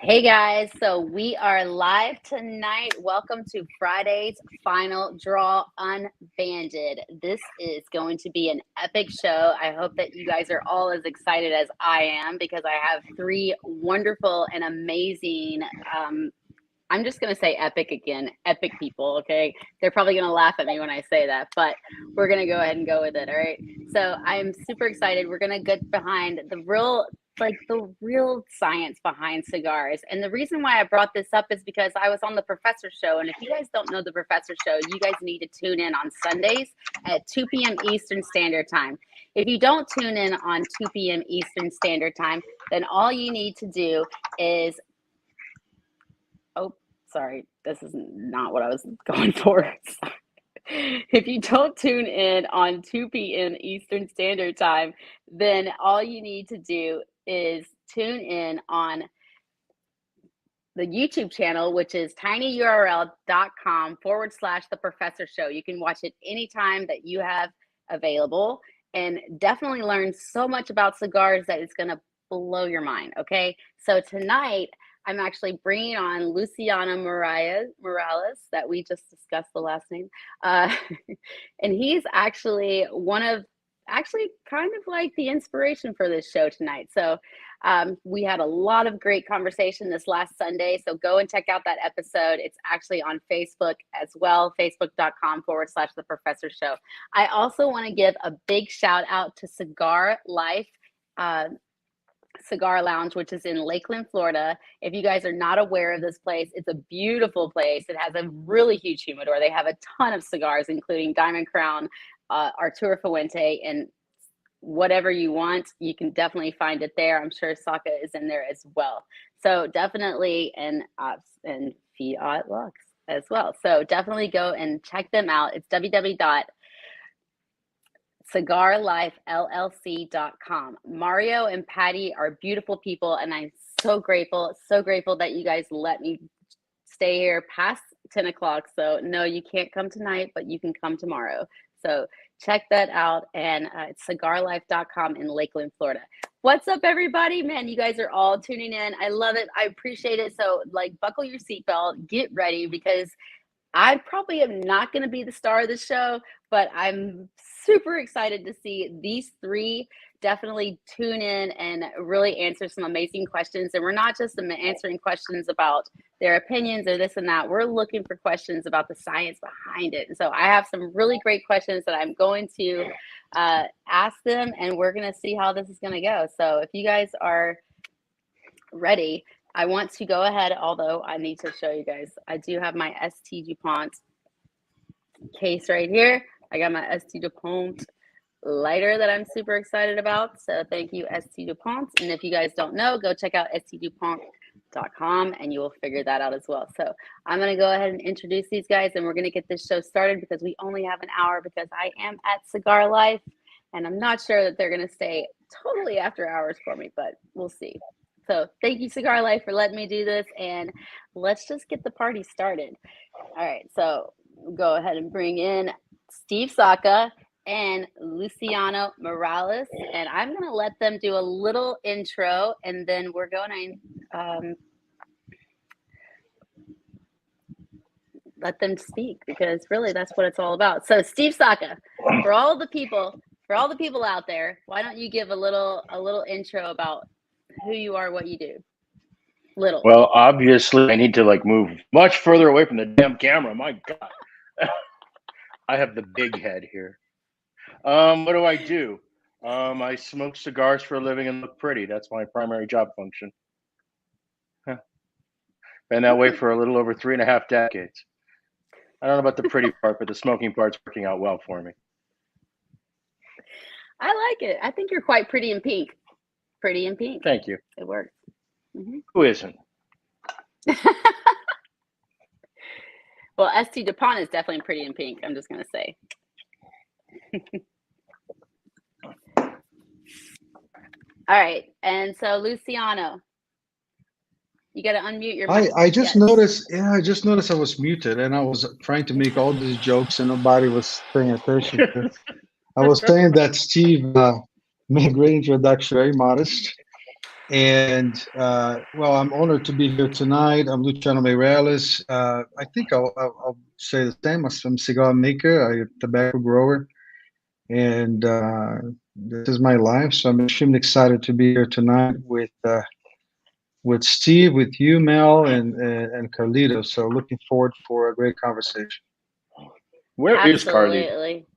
Hey guys, so we are live tonight. Welcome to Friday's final draw, Unbanded. This is going to be an epic show. I hope that you guys are all as excited as I am because I have three wonderful and amazing, I'm just going to say epic again, epic people, okay? They're probably going to laugh at me when I say that, but we're going to go ahead and go with it, all right? So I'm super excited. We're going to get behind the real science behind cigars. And the reason why I brought this up is because I was on the Professor Show. And if you guys don't know the Professor Show, you guys need to tune in on Sundays at 2 p.m. Eastern Standard Time. If you don't tune in on 2 p.m. Eastern Standard Time, then all you need to do is, oh, sorry, this is not what I was going for. If you don't tune in on 2 p.m. Eastern Standard Time, then all you need to do is tune in on the YouTube channel, which is tinyurl.com/The Professor Show. You can watch it anytime that you have available and definitely learn so much about cigars that it's going to blow your mind. Okay. So tonight, I'm actually bringing on Luciano Meirelles that we just discussed the last name. And he's actually kind of like the inspiration for this show tonight. So we had a lot of great conversation this last Sunday. So go and check out that episode. It's actually on Facebook as well, facebook.com/The Professor Show. I also want to give a big shout out to Cigar Life, Cigar Lounge, which is in Lakeland, Florida. If you guys are not aware of this place, it's a beautiful place. It has a really huge humidor. They have a ton of cigars, including Diamond Crown, Arturo Fuente, and whatever you want, you can definitely find it there. I'm sure Saka is in there as well. So definitely, and Fiat Lux as well. So definitely go and check them out. It's www.cigarlifellc.com. Mario and Patty are beautiful people, and I'm so grateful that you guys let me stay here past 10 o'clock. So no, you can't come tonight, but you can come tomorrow. So check that out, and it's cigarlife.com in Lakeland, Florida. What's up, everybody? Man, you guys are all tuning in. I love it. I appreciate it. So buckle your seatbelt, get ready, because I probably am not going to be the star of the show, but I'm super excited to see these three definitely tune in and really answer some amazing questions. And we're not just answering questions about their opinions or this and that. We're looking for questions about the science behind it. And so I have some really great questions that I'm going to ask them, and we're going to see how this is going to go. So if you guys are ready, I want to go ahead, although I need to show you guys. I do have my ST DuPont case right here. I got my ST DuPont lighter that I'm super excited about. So thank you, ST DuPont. And if you guys don't know, go check out stdupont.com and you will figure that out as well. So I'm going to go ahead and introduce these guys, and we're going to get this show started because we only have an hour, because I am at Cigar Life, and I'm not sure that they're going to stay totally after hours for me, but we'll see. So thank you, Cigar Life, for letting me do this, and let's just get the party started. All right, so go ahead and bring in Steve Saka and Luciano Meirelles, and I'm going to let them do a little intro, and then we're going to let them speak, because really that's what it's all about. So Steve Saka, for all the people out there, why don't you give a little intro about who you are, what you do? Well, obviously I need to move much further away from the damn camera. My God. I have the big head here. What do? I smoke cigars for a living and look pretty. That's my primary job function. Been that way for a little over 3.5 decades. I don't know about the pretty part, but the smoking part's working out well for me. I like it. I think you're quite pretty in pink. Pretty in pink. Thank you. It works. Mm-hmm. Who isn't? Well, ST DuPont is definitely pretty in pink, I'm just going to say. All right. And so, Luciano, you got to unmute your mic. I just noticed. Yeah, I just noticed I was muted, and I was trying to make all these jokes, and nobody was paying attention. I was saying that Steve made a great introduction, very modest, And well, I'm honored to be here tonight. I'm Luciano Meirelles. I think I'll say the same. I'm a cigar maker, I'm a tobacco grower, and this is my life. So I'm extremely excited to be here tonight with Steve, with you, Mel, and Carlito. So looking forward for a great conversation. Where is Carly? Absolutely.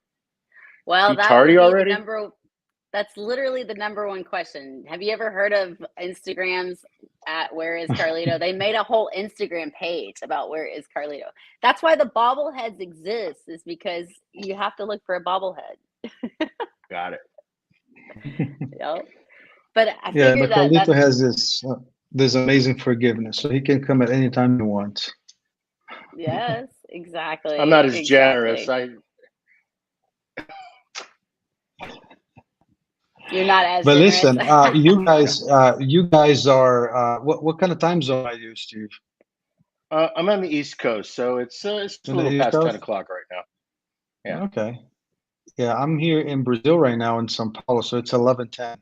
Well, He that tardy would be already? that's literally the number one question. Have you ever heard of Instagrams at Where is Carlito? They made a whole Instagram page about Where is Carlito. That's why the bobbleheads exist, is because you have to look for a bobblehead. Got it. Yep. But I Yeah, figure but that Carlito has this amazing forgiveness, so he can come at any time he wants. yes, exactly. I'm not as Exactly. generous. You're not as But generous. listen, you guys are what kind of time zone are you, Steve? I'm on the East Coast, so it's a In the little East past 10 Coast? o'clock right now. Yeah. Okay. Yeah, I'm here in Brazil right now in São Paulo, so it's 11:10.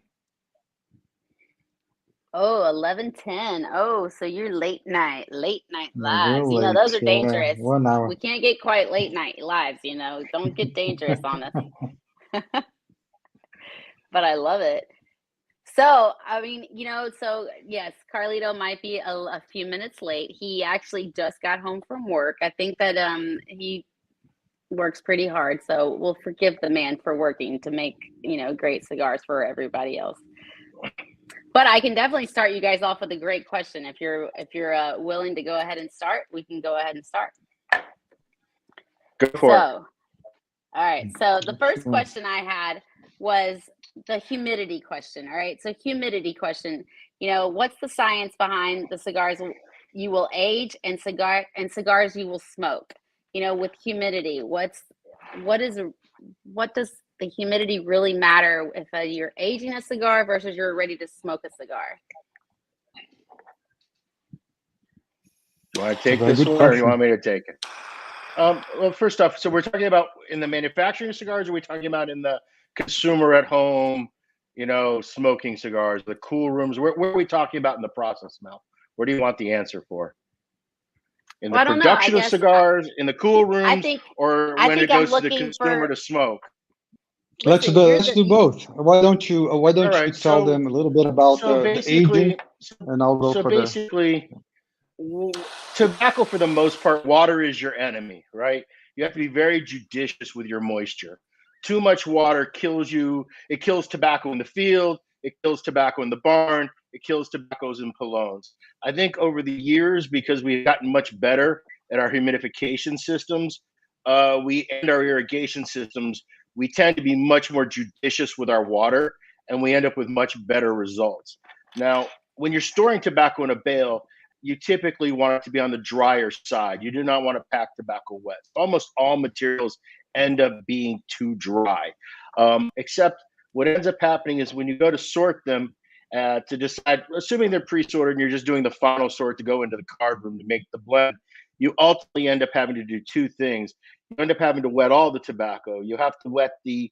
Oh, 11:10. Oh, so you're late night lives. Real You know, late. those are Yeah, dangerous. 1 hour. We can't get quite late night lives, you know. Don't get dangerous on us. But I love it. So, I mean, you know, so yes, Carlito might be a few minutes late. He actually just got home from work. I think that he works pretty hard, so we'll forgive the man for working to make, you know, great cigars for everybody else. But I can definitely start you guys off with a great question. If you're willing to go ahead and start, we can go ahead and start. Go for it. All right. So the first question I had was the humidity question. All right. So humidity question. You know, what's the science behind the cigars you will age and cigars you will smoke? You know, with humidity, what does the humidity really matter if you're aging a cigar versus you're ready to smoke a cigar? Do you want to take Very this good one, or do you question. want me to take it? Well, first off, so we're talking about in the manufacturing of cigars, or are we talking about in the consumer at home, you know, smoking cigars, the cool rooms? Where are we talking about in the process, Mel? Where do you want the answer for? In the Well, I don't know. I production of guess cigars, in the cool rooms, or I when think it I'm goes to the looking consumer for. to smoke? Listen, you're Let's do both. Why don't you All right. tell them a little bit about So the aging, basically, and I'll go so for the. basically, tobacco, for the most part, water is your enemy, right? You have to be very judicious with your moisture. Too much water kills you. It kills tobacco in the field. It kills tobacco in the barn. It kills tobaccos in polones. I think over the years, because we've gotten much better at our humidification systems, and our irrigation systems, we tend to be much more judicious with our water, and we end up with much better results. Now, when you're storing tobacco in a bale, you typically want it to be on the drier side. You do not want to pack tobacco wet. Almost all materials end up being too dry. Except what ends up happening is when you go to sort them to decide, assuming they're pre-sorted and you're just doing the final sort to go into the card room to make the blend, you ultimately end up having to do two things. You end up having to wet all the tobacco. You have to wet the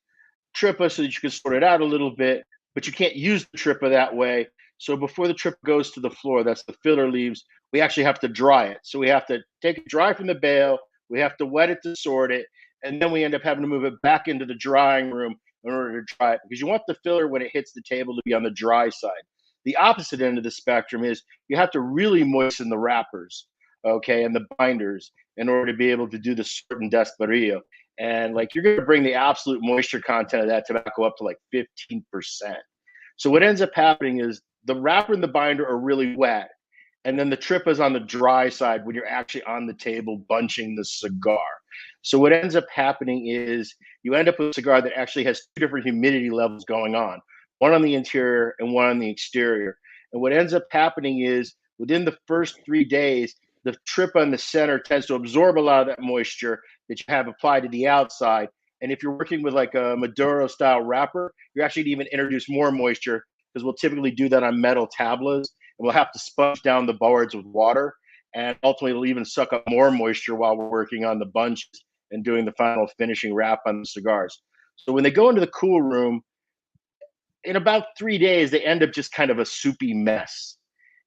trippa so that you can sort it out a little bit, but you can't use the trippa that way. So before the trippa goes to the floor, that's the filler leaves, we actually have to dry it. So we have to take it dry from the bale, we have to wet it to sort it, and then we end up having to move it back into the drying room in order to dry it, because you want the filler when it hits the table to be on the dry side. The opposite end of the spectrum is you have to really moisten the wrappers, okay, and the binders in order to be able to do the sort and desperillo. And like you're going to bring the absolute moisture content of that tobacco up to like 15%. So what ends up happening is the wrapper and the binder are really wet, and then the trip is on the dry side when you're actually on the table bunching the cigar. So what ends up happening is you end up with a cigar that actually has two different humidity levels going on, one on the interior and one on the exterior. And what ends up happening is within the first 3 days, the trip on the center tends to absorb a lot of that moisture that you have applied to the outside. And if you're working with like a Maduro style wrapper, you're actually going to even introduce more moisture, because we'll typically do that on metal tablas, and we'll have to sponge down the boards with water. And ultimately, it'll even suck up more moisture while we're working on the bunches and doing the final finishing wrap on the cigars. So when they go into the cool room, in about 3 days, they end up just kind of a soupy mess.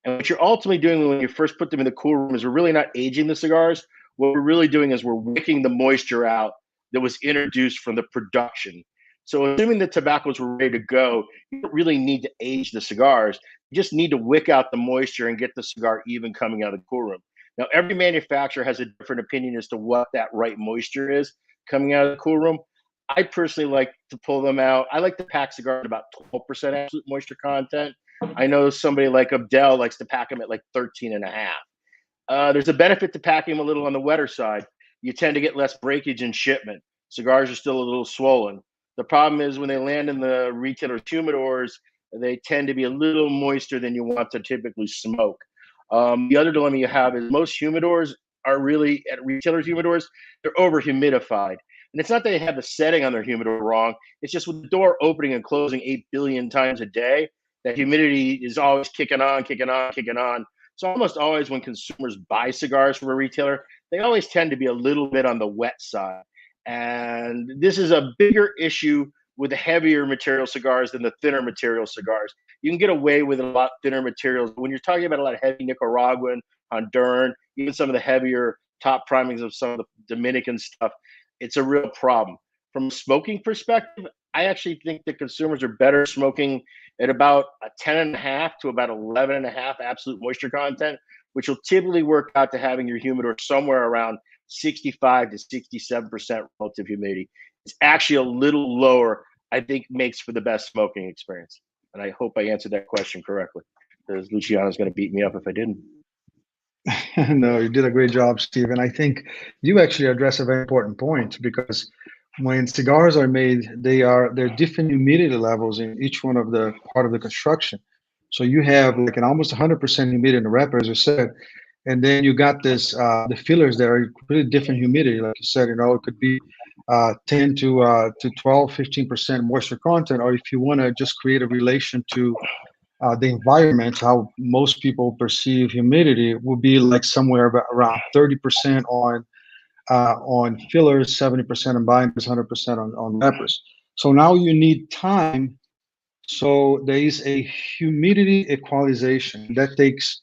And what you're ultimately doing when you first put them in the cool room is we're really not aging the cigars. What we're really doing is we're wicking the moisture out that was introduced from the production. So assuming the tobaccos were ready to go, you don't really need to age the cigars. You just need to wick out the moisture and get the cigar even coming out of the cool room. Now, every manufacturer has a different opinion as to what that right moisture is coming out of the cool room. I personally like to pull them out. I like to pack cigars at about 12% absolute moisture content. I know somebody like Abdel likes to pack them at like 13 and a half. There's a benefit to packing them a little on the wetter side. You tend to get less breakage in shipment. Cigars are still a little swollen. The problem is when they land in the retailer's humidors, they tend to be a little moister than you want to typically smoke. The other dilemma you have is most humidors are really, at retailers' humidors, they're over humidified. And it's not that they have the setting on their humidor wrong. It's just with the door opening and closing 8 billion times a day, that humidity is always kicking on, kicking on, kicking on. So almost always when consumers buy cigars from a retailer, they always tend to be a little bit on the wet side. And this is a bigger issue with the heavier material cigars than the thinner material cigars. You can get away with a lot thinner materials. When you're talking about a lot of heavy Nicaraguan, Honduran, even some of the heavier top primings of some of the Dominican stuff, it's a real problem. From a smoking perspective, I actually think that consumers are better smoking at about a 10.5 to about 11.5 absolute moisture content, which will typically work out to having your humidor somewhere around 65 to 67% relative humidity. It's actually a little lower, I think makes for the best smoking experience. And I hope I answered that question correctly, because Luciano's going to beat me up if I didn't. No, you did a great job, Steve. And I think you actually address a very important point, because when cigars are made, there are different humidity levels in each one of the part of the construction. So you have like an almost 100% humidity in the wrapper, as you said, and then you got this the fillers that are completely different humidity, like you said. It could be 10 to 12, 15% moisture content, or if you want to just create a relation to the environment, how most people perceive humidity, would be like somewhere around 30% on fillers, 70% on binders, 100% on wrappers. So now you need time. So there is a humidity equalization that takes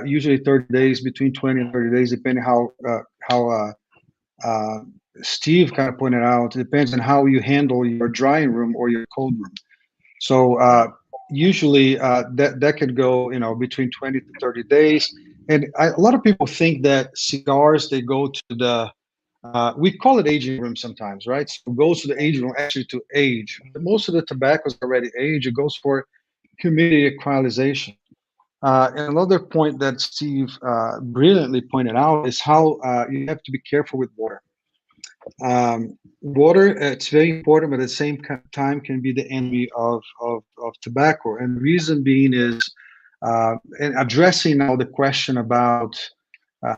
usually 30 days, between 20 and 30 days, depending how Steve kind of pointed out. It depends on how you handle your drying room or your cold room. So usually that could go, between 20 to 30 days. And a lot of people think that cigars, they go to the we call it aging room sometimes, right? So it goes to the aging room actually to age. But most of the tobaccos already age. It goes for humidity equalization. And another point that Steve brilliantly pointed out is how you have to be careful with water. Water, it's very important, but at the same time can be the enemy of tobacco. And the reason being is, and addressing now the question about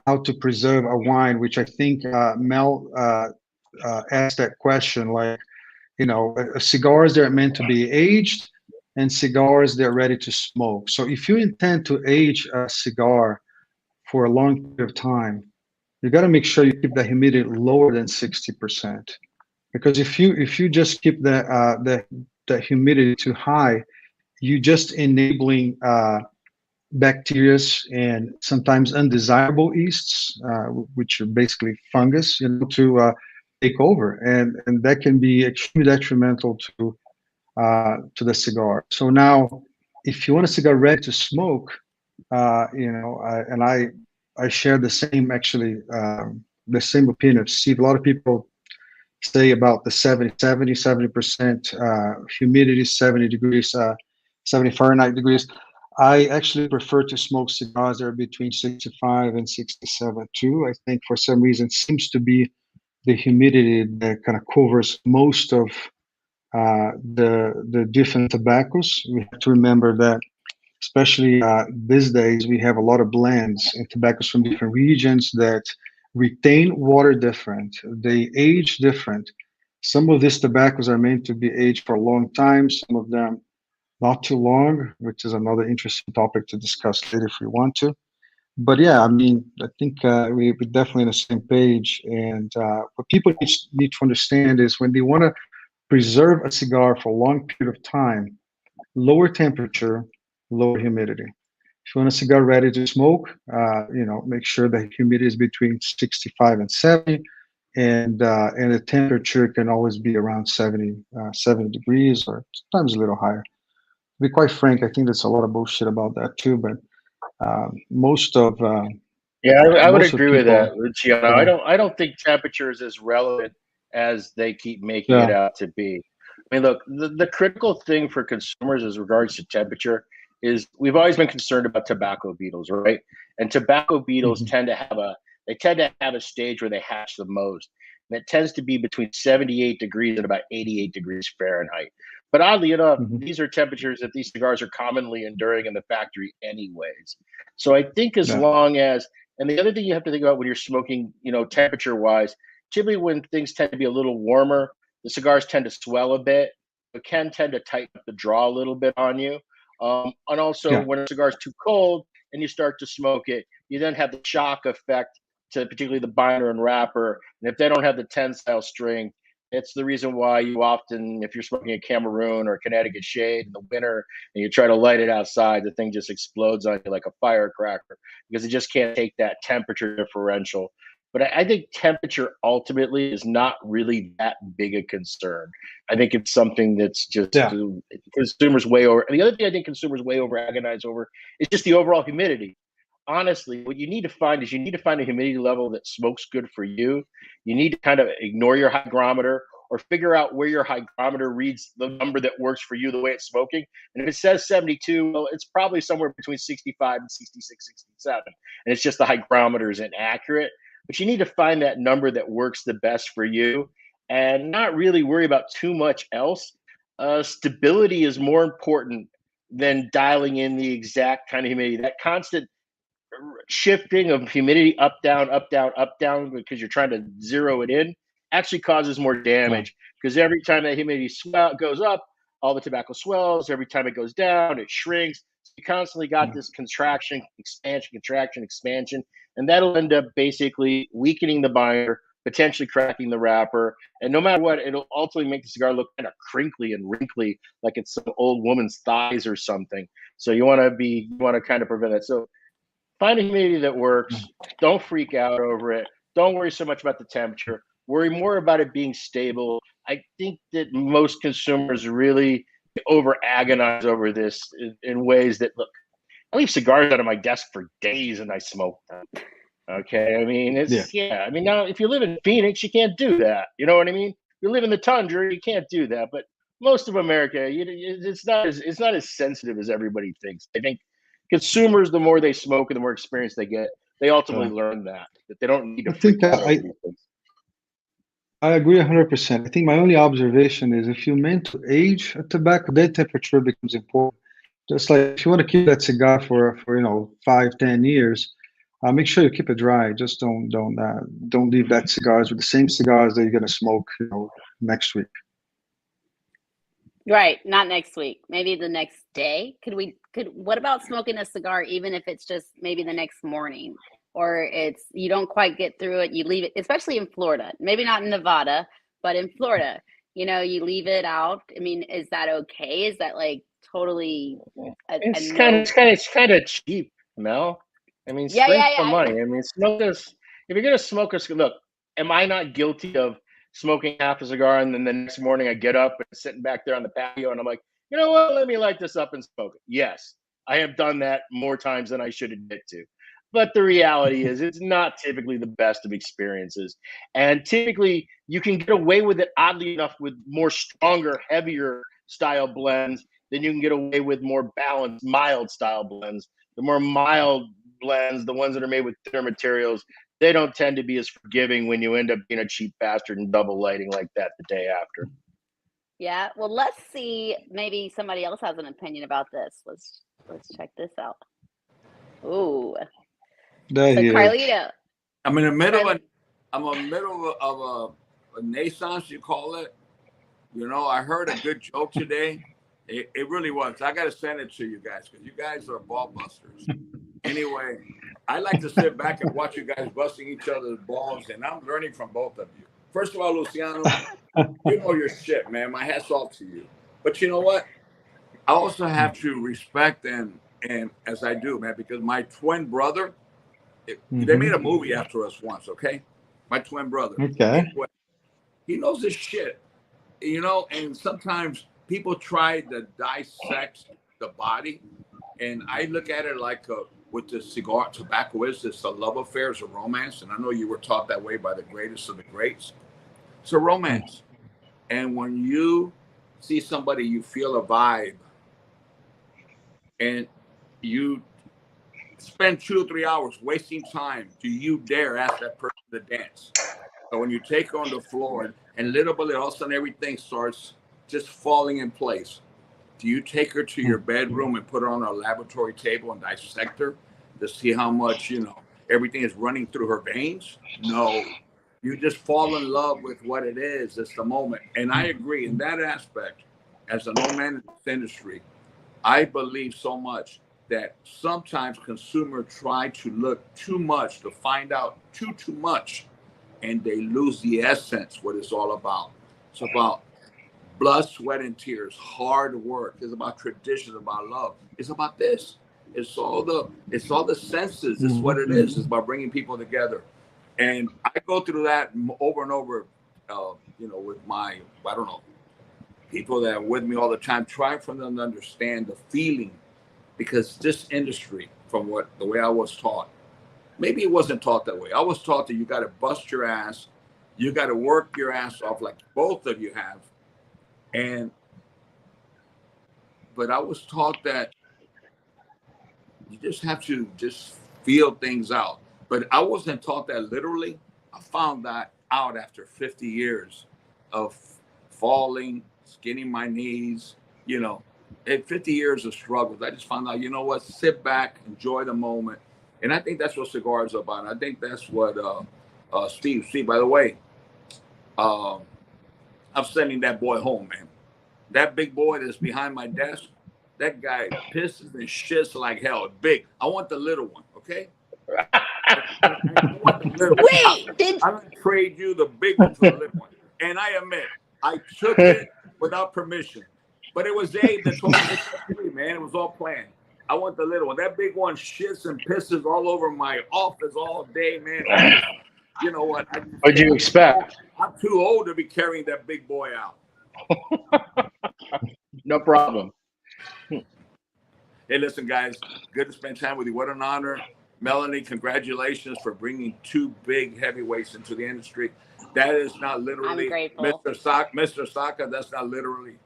how to preserve a wine, which I think Mel asked that question, like, cigars that are meant to be aged and cigars that are ready to smoke. So if you intend to age a cigar for a long period of time, you got to make sure you keep the humidity lower than 60%, because if you just keep the humidity too high, you just enabling bacteria and sometimes undesirable yeasts, which are basically fungus, to take over, and that can be extremely detrimental to the cigar. So now, if you want a cigar ready to smoke, and I share the same, actually, the same opinion of Steve. A lot of people say about the 70% humidity, 70 degrees, 70 Fahrenheit degrees. I actually prefer to smoke cigars that are between 65 and 67 too. I think for some reason seems to be the humidity that kind of covers most of the different tobaccos. We have to remember that, especially these days, we have a lot of blends and tobaccos from different regions that retain water different. They age different. Some of these tobaccos are meant to be aged for a long time. Some of them not too long, which is another interesting topic to discuss later if we want to. But yeah, I mean, I think we're definitely on the same page. And what people need to understand is when they want to preserve a cigar for a long period of time, lower temperature, lower humidity. If you want a cigar ready to smoke, make sure the humidity is between 65 and 70, and the temperature can always be around 70 degrees, or sometimes a little higher. To be quite frank, I think there's a lot of bullshit about that too, but most of Yeah, I would most of agree with people, that, Luciano. yeah, I don't think temperature is as relevant as they keep making it yeah, out to be. I mean, look, the critical thing for consumers as regards to temperature is we've always been concerned about tobacco beetles, right? And tobacco beetles hmm, tend to have a stage where they hatch the most. And it tends to be between 78 degrees and about 88 degrees Fahrenheit. But oddly enough, hmm, these are temperatures that these cigars are commonly enduring in the factory anyways. So I think as yeah, long as, and the other thing you have to think about when you're smoking, temperature wise, typically when things tend to be a little warmer, the cigars tend to swell a bit. It can tend to tighten up the draw a little bit on you. And also, yeah, when a cigar is too cold and you start to smoke it, you then have the shock effect to particularly the binder and wrapper. And if they don't have the tensile strength, it's the reason why you often, if you're smoking a Cameroon or a Connecticut shade in the winter and you try to light it outside, the thing just explodes on you like a firecracker because it just can't take that temperature differential. But I think temperature ultimately is not really that big a concern. I think it's something that's just yeah, consumers way over. And the other thing I think consumers way over agonize over is just the overall humidity. Honestly, what you need to find is you need to find a humidity level that smokes good for you. You need to kind of ignore your hygrometer or figure out where your hygrometer reads the number that works for you, the way it's smoking. And if it says 72, well, it's probably somewhere between 65 and 66, 67. And it's just the hygrometer is inaccurate. But you need to find that number that works the best for you and not really worry about too much else. Stability is more important than dialing in the exact kind of humidity. That constant shifting of humidity up, down, up, down, up, down, because you're trying to zero it in, actually causes more yeah, damage. Because every time that humidity goes up, all the tobacco swells. Every time it goes down, it shrinks. So you constantly got yeah. this contraction, expansion, contraction, expansion, and that'll end up basically weakening the binder, potentially cracking the wrapper. And no matter what, it'll ultimately make the cigar look kind of crinkly and wrinkly, like it's some old woman's thighs or something. So you want to kind of prevent that. So find a humidity that Yeah. works. Don't freak out over it. Don't worry so much about the temperature. Worry more about it being stable. I think that most consumers really over agonize over this in ways that, look, I leave cigars out of my desk for days and I smoke them. Okay. I mean, Yeah. yeah. I mean, now if you live in Phoenix, you can't do that. You know what I mean? You live in the tundra, you can't do that. But most of America, it's not as sensitive as everybody thinks. I think consumers, the more they smoke and the more experience they get, they ultimately Yeah. learn that they don't need to I freak think out over these things. I agree 100%. I think my only observation is if you meant to age a tobacco, then temperature becomes important. Just like if you want to keep that cigar for 5, 10 years, make sure you keep it dry. Just don't leave that cigars with the same cigars that you're gonna smoke next week. Right, not next week. Maybe the next day. What about smoking a cigar even if it's just maybe the next morning or it's you don't quite get through it, you leave it, especially in Florida. Maybe not in Nevada, but in Florida, you leave it out. I mean, is that okay? Is that like totally a no? It's kind of cheap, Mel. I mean, Yeah, spend yeah, the yeah. money. I mean, smoke this. If you're gonna smoke a cigar, look, am I not guilty of smoking half a cigar and then the next morning I get up and sitting back there on the patio and I'm like, you know what? Let me light this up and smoke it. Yes, I have done that more times than I should admit to. But the reality is, it's not typically the best of experiences. And typically, you can get away with it, oddly enough, with more stronger, heavier style blends than you can get away with more balanced, mild style blends. The more mild blends, the ones that are made with thinner materials, they don't tend to be as forgiving when you end up being a cheap bastard and double lighting like that the day after. Yeah. Well, let's see. Maybe somebody else has an opinion about this. Let's check this out. Ooh. There So he is. Carlito. I'm in the middle Carl- of I'm in the middle of a naissance, you call it. I heard a good joke today. It really was. I got to send it to you guys because you guys are ball busters. Anyway, I like to sit back and watch you guys busting each other's balls, and I'm learning from both of you. First of all, Luciano, you know your shit, man. My hat's off to you. But you know what? I also have to respect and as I do, man, because my twin brother, they made a movie after us once, okay? My twin brother. Okay. Anyway, he knows his shit, you know, and sometimes people try to dissect the body, and I look at it like with the cigar, tobacco is it's a love affair, it's a romance, and I know you were taught that way by the greatest of the greats. It's a romance, and when you see somebody, you feel a vibe, and you spend 2 or 3 hours wasting time. Do you dare ask that person to dance? So when you take her on the floor and little by little, all of a sudden everything starts just falling in place. Do you take her to your bedroom and put her on a laboratory table and dissect her to see how much, you know, everything is running through her veins? No. You just fall in love with what it is. It's the moment. And I agree in that aspect, as an old man in this industry, I believe so much that sometimes consumers try to look too much to find out too much, and they lose the essence, what it's all about. It's about blood, sweat, and tears, hard work. It's about tradition, about love. It's about this. It's all the senses. It's what it is. It's about bringing people together. And I go through that over and over, you know, with my, I don't know, people that are with me all the time, trying for them to understand the feeling, because this industry, from the way I was taught, maybe it wasn't taught that way. I was taught that you got to bust your ass, you got to work your ass off, like both of you have, but I was taught that you just have to just feel things out. But I wasn't taught that literally. I found that out after 50 years of falling, skinning my knees, you know, 50 years of struggles. I just found out, you know what, sit back, enjoy the moment. And I think that's what cigars are about. I think that's what Steve, by the way, I'm sending that boy home, man. That big boy that's behind my desk, that guy pisses and shits like hell. Big. I want the little one, okay? I want the little one. I'm going to trade you the big one for the little one. And I admit, I took it without permission. But it was Abe that told me, man, it was all planned. I want the little one. That big one shits and pisses all over my office all day, man. You know what? What'd you expect? I'm too old to be carrying that big boy out. No problem. Hey, listen, guys, good to spend time with you. What an honor. Melanie, congratulations for bringing 2 big heavyweights into the industry. That is not literally Mr. Saka. That's not literally.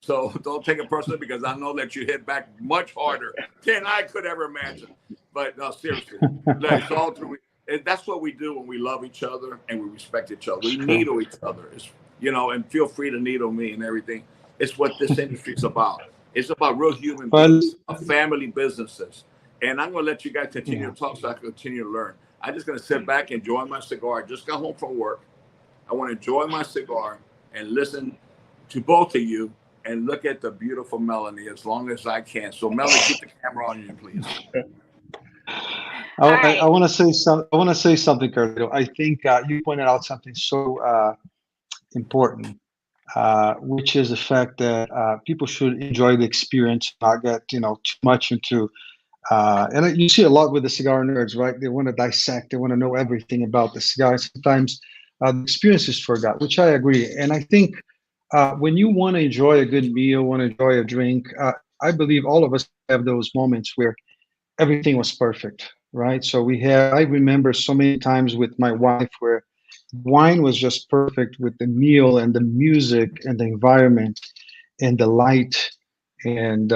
So don't take it personally, because I know that you hit back much harder than I could ever imagine. But no, seriously, it's all through. That's what we do when we love each other and we respect each other. We needle each other, you know, and feel free to needle me and everything. It's what this industry is about. It's about real human beings, family businesses. And I'm going to let you guys continue to talk so I can continue to learn. I'm just going to sit back, enjoy my cigar. Just got home from work. I want to enjoy my cigar and listen to both of you and look at the beautiful Melanie as long as I can. So, Melanie, keep the camera on you, please. I want to say something. I want to say something, Carlito. I think you pointed out something so important, which is the fact that people should enjoy the experience, not get too much into. And you see a lot with the cigar nerds, right? They want to dissect. They want to know everything about the cigar. Sometimes the experience is forgot, which I agree. And I think when you want to enjoy a good meal, want to enjoy a drink, I believe all of us have those moments where everything was perfect, right? So I remember so many times with my wife where wine was just perfect with the meal and the music and the environment and the light and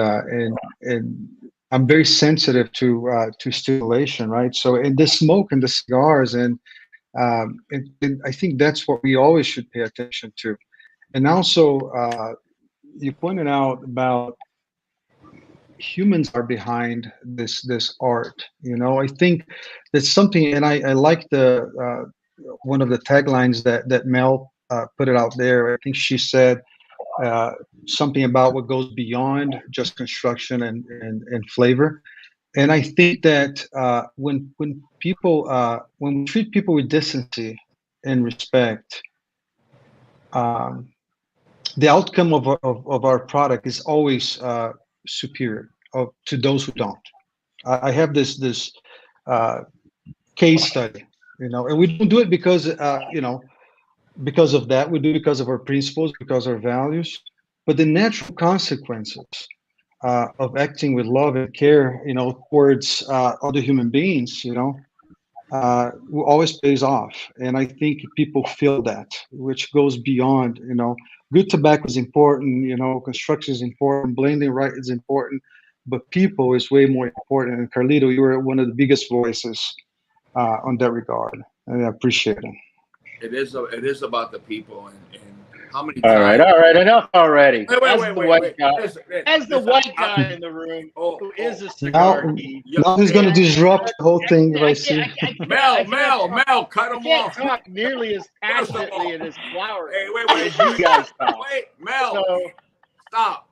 I'm very sensitive to stimulation, right? So in the smoke and the cigars and I think that's what we always should pay attention to. And also, you pointed out about humans are behind this art. I think that's something, and I like the one of the taglines that Mel put it out there. I think she said something about what goes beyond just construction and flavor. And I think that when we treat people with decency and respect, the outcome of our product is always superior to those who don't. I have this case study, and we don't do it because because of that. We do it because of our principles, because of our values. But the natural consequences of acting with love and care, towards other human beings, always pays off. And I think people feel that, which goes beyond, good tobacco is important, construction is important, blending right is important, but people is way more important. And Carlito, you were one of the biggest voices on that regard. And I appreciate it. It is about the people, and how many All times. right, enough already. Wait. As the white guy in the room who is a Now, cigar geek. now he's going to disrupt the whole thing if I see. Mel, cut him Can't off. talk nearly as passionately and as flowery Hey, wait. as you guys talk. Wait, Mel, So, stop.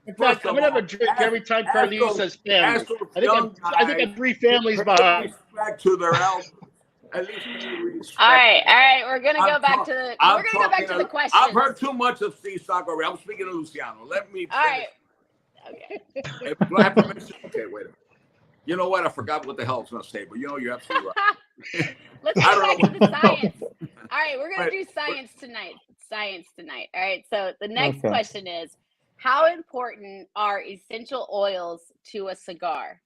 in fact, I'm gonna have a drink every time Carlito says family. I think I'm 3 families behind. Respect to their elders. At least respect. All right. We're gonna go back to the questions. I've heard too much of Steve Saka. I'm speaking to Luciano. Let me. All right. Okay. Do I have permission? Okay, wait a minute. You know what? I forgot what the hell I was going to say, but you're absolutely right. Let's go back to the science. All right, we're going to do science tonight. All right, so the next question is, how important are essential oils to a cigar?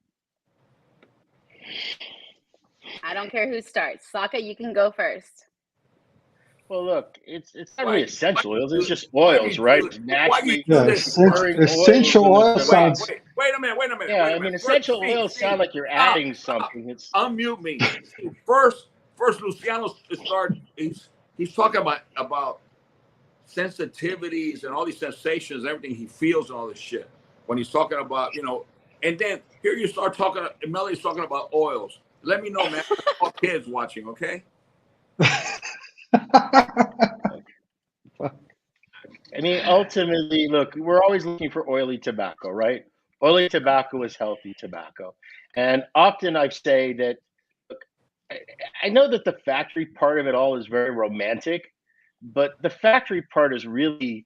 I don't care who starts. Saka, you can go first. Well, look, it's not really essential oils. It's just oils, right? It's naturally essential oil sounds. Wait a minute. Yeah, I mean, essential oils sound like you're adding something. It's unmute me. First, Luciano started. He's talking about sensitivities and all these sensations, everything he feels, and all this shit. When he's talking about, and then here you start talking. Melly's talking about oils. Let me know, man. All kids watching, okay? I mean, ultimately, look, we're always looking for oily tobacco, right? Oily tobacco is healthy tobacco. And often I say that, look, I know that the factory part of it all is very romantic, but the factory part is really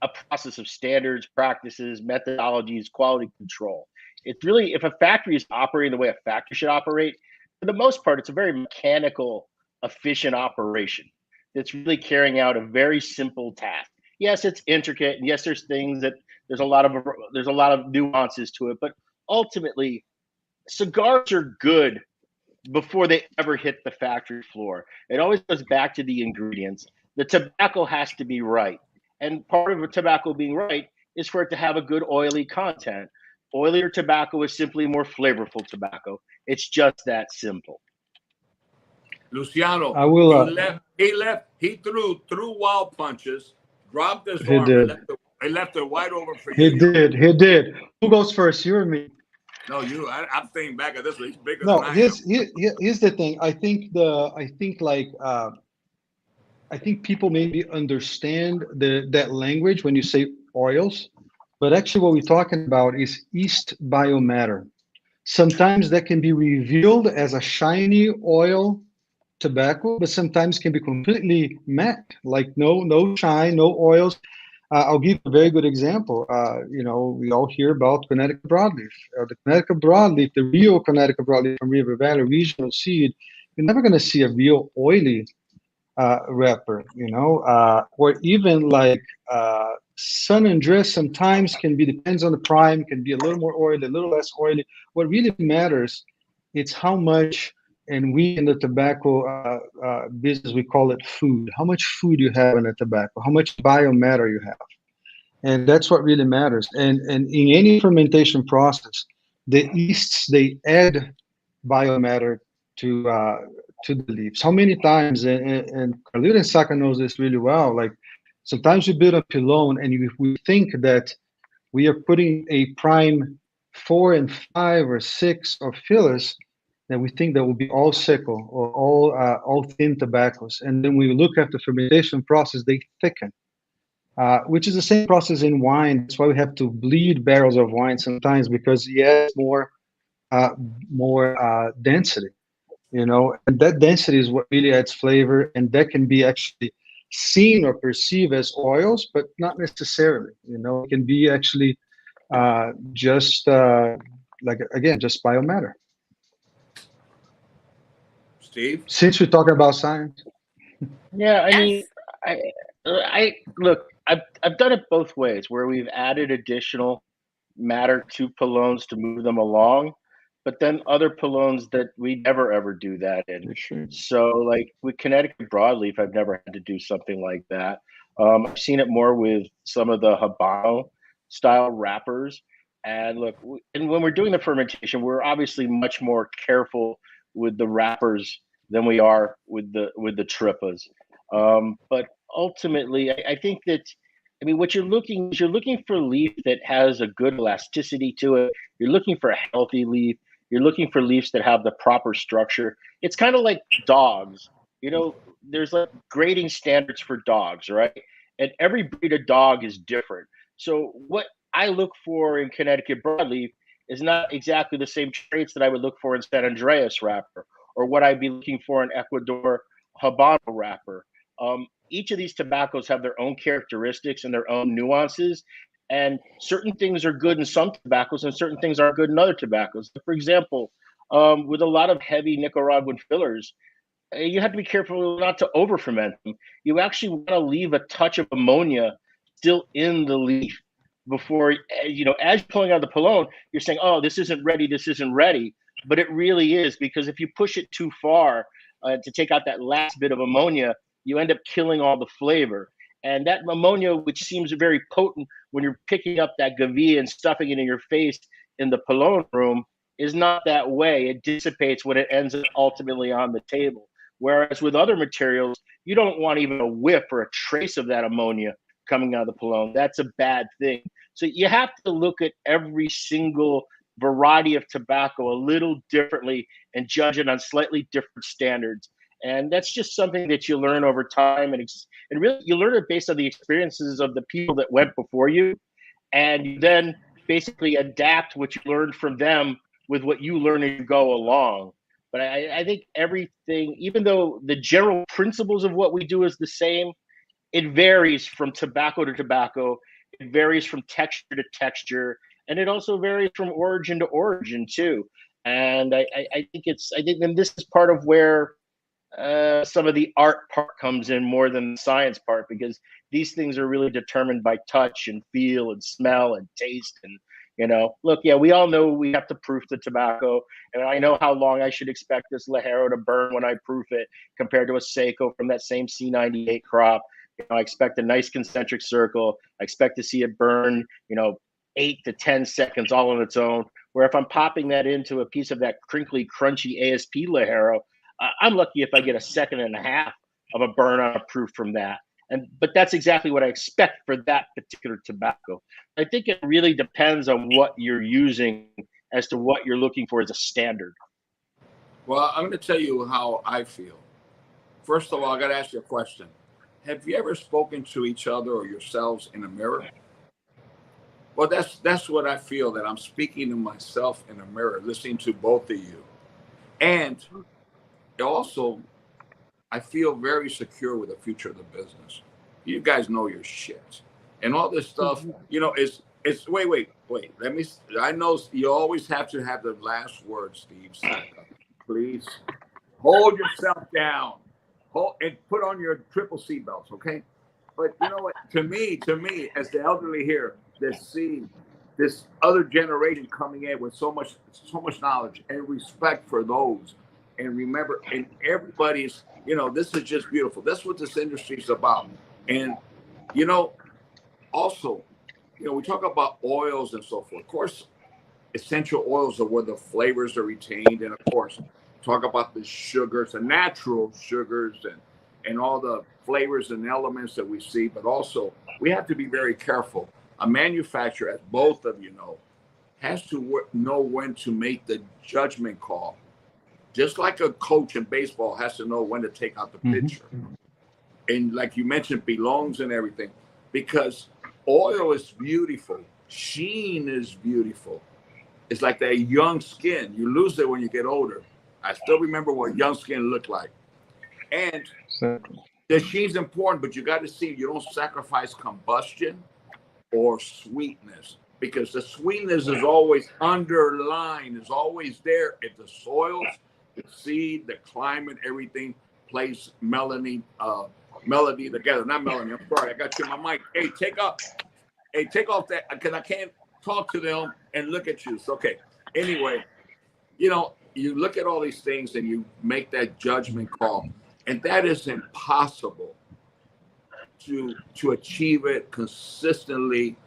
a process of standards, practices, methodologies, quality control. It's really, if a factory is operating the way a factory should operate, for the most part, it's a very mechanical, efficient operation. That's really carrying out a very simple task. Yes, it's intricate, and yes, there's things that there's a lot of nuances to it. But ultimately, cigars are good before they ever hit the factory floor. It always goes back to the ingredients. The tobacco has to be right, and part of a tobacco being right is for it to have a good oily content. Oilier tobacco is simply more flavorful tobacco. It's just that simple. Luciano, I will. He threw wild punches, dropped his arm, and left it wide open for you. He did. Who goes first? You or me? No, you. I'm staying back at this one. He's bigger No, than I am. here's the thing. I think people maybe understand that language when you say oils, but actually what we're talking about is yeast biomatter. Sometimes that can be revealed as a shiny oil tobacco, but sometimes can be completely matte, like no shine, no oils. I'll give a very good example. We all hear about Connecticut broadleaf. The Connecticut broadleaf, the real Connecticut broadleaf from River Valley regional seed, you're never going to see a real oily wrapper, or even like San Andres sometimes can be, depends on the prime, can be a little more oily, a little less oily. What really matters, it's how much. And we in the tobacco business, we call it food. How much food you have in a tobacco, how much biomatter you have. And that's what really matters. And in any fermentation process, the yeasts, they add biomatter to the leaves. How many times, and Carlito and Saka knows this really well, like sometimes we build a pilon and we think that we are putting a prime 4 and 5 or 6 of fillers, that we think that will be all sickle or all thin tobaccos. And then we look at the fermentation process, they thicken, which is the same process in wine. That's why we have to bleed barrels of wine sometimes, because it adds more density, and that density is what really adds flavor. And that can be actually seen or perceived as oils, but not necessarily. It can be actually just like, again, just biomatter. Steve? Since we're talking about science. Yeah, I Yes. mean, I look, I've done it both ways, where we've added additional matter to polones to move them along, but then other polones that we never ever do that in. For sure. So, like with Connecticut broadleaf, I've never had to do something like that. I've seen it more with some of the Habano style wrappers. And look, and when we're doing the fermentation, we're obviously much more careful with the wrappers than we are with the tripas. But ultimately, I think that, I mean, what you're looking for leaf that has a good elasticity to it. You're looking for a healthy leaf. You're looking for leaves that have the proper structure. It's kind of like dogs. There's like grading standards for dogs, right? And every breed of dog is different. So what I look for in Connecticut broadleaf is not exactly the same traits that I would look for in San Andreas wrapper, or what I'd be looking for in Ecuador Habano wrapper. Each of these tobaccos have their own characteristics and their own nuances, and certain things are good in some tobaccos and certain things aren't good in other tobaccos. For example, with a lot of heavy Nicaraguan fillers, you have to be careful not to over ferment them. You actually want to leave a touch of ammonia still in the leaf before, as you're pulling out the polone, you're saying, oh, this isn't ready, but it really is, because if you push it too far to take out that last bit of ammonia, you end up killing all the flavor. And that ammonia, which seems very potent when you're picking up that Gavia and stuffing it in your face in the polone room, is not that way. It dissipates when it ends up ultimately on the table. Whereas with other materials, you don't want even a whiff or a trace of that ammonia coming out of the polone. That's a bad thing. So you have to look at every single variety of tobacco a little differently and judge it on slightly different standards. And that's just something that you learn over time. And really, you learn it based on the experiences of the people that went before you. And you then basically adapt what you learned from them with what you learn as you go along. But I think everything, even though the general principles of what we do is the same, it varies from tobacco to tobacco. It varies from texture to texture. And it also varies from origin to origin, too. And I think and this is part of where some of the art part comes in more than the science part, because these things are really determined by touch and feel and smell and taste. And look, yeah, we all know we have to proof the tobacco, and I know how long I should expect this Ligero to burn when I proof it compared to a Seco from that same C98 crop. I expect a nice concentric circle. I expect to see it burn 8 to 10 seconds all on its own, where if I'm popping that into a piece of that crinkly crunchy ASP Ligero, I'm lucky if I get a second and a half of a burn on a proof from that. But that's exactly what I expect for that particular tobacco. I think it really depends on what you're using as to what you're looking for as a standard. Well, I'm going to tell you how I feel. First of all, I got to ask you a question. Have you ever spoken to each other or yourselves in a mirror? Well, that's what I feel, that I'm speaking to myself in a mirror, listening to both of you. And also, I feel very secure with the future of the business. You guys know your shit. And all this stuff, it's wait. I know you always have to have the last word, Steve Saka. Please hold yourself down. And put on your triple seatbelts, okay? But you know what? To me, as the elderly here, this other generation coming in with so much knowledge and respect for those. And remember, and everybody's, this is just beautiful. That's what this industry is about. And, also, we talk about oils and so forth. Of course, essential oils are where the flavors are retained. And of course, talk about the sugars, the natural sugars, and all the flavors and elements that we see. But also, we have to be very careful. A manufacturer, as both of you know, has to know when to make the judgment call. Just like a coach in baseball has to know when to take out the pitcher. And like you mentioned, belongs and everything. Because oil is beautiful. Sheen is beautiful. It's like that young skin. You lose it when you get older. I still remember what young skin looked like. And The sheen's important, but you got to see you don't sacrifice combustion or sweetness, because the sweetness is always underlined, is always there. If the soils, the seed, the climate, everything plays melody together. Not melody. I'm sorry, I got you in my mic. Hey, take off that, because I can't talk to them and look at you. So, okay. Anyway, you look at all these things and you make that judgment call, and that is impossible to achieve it consistently,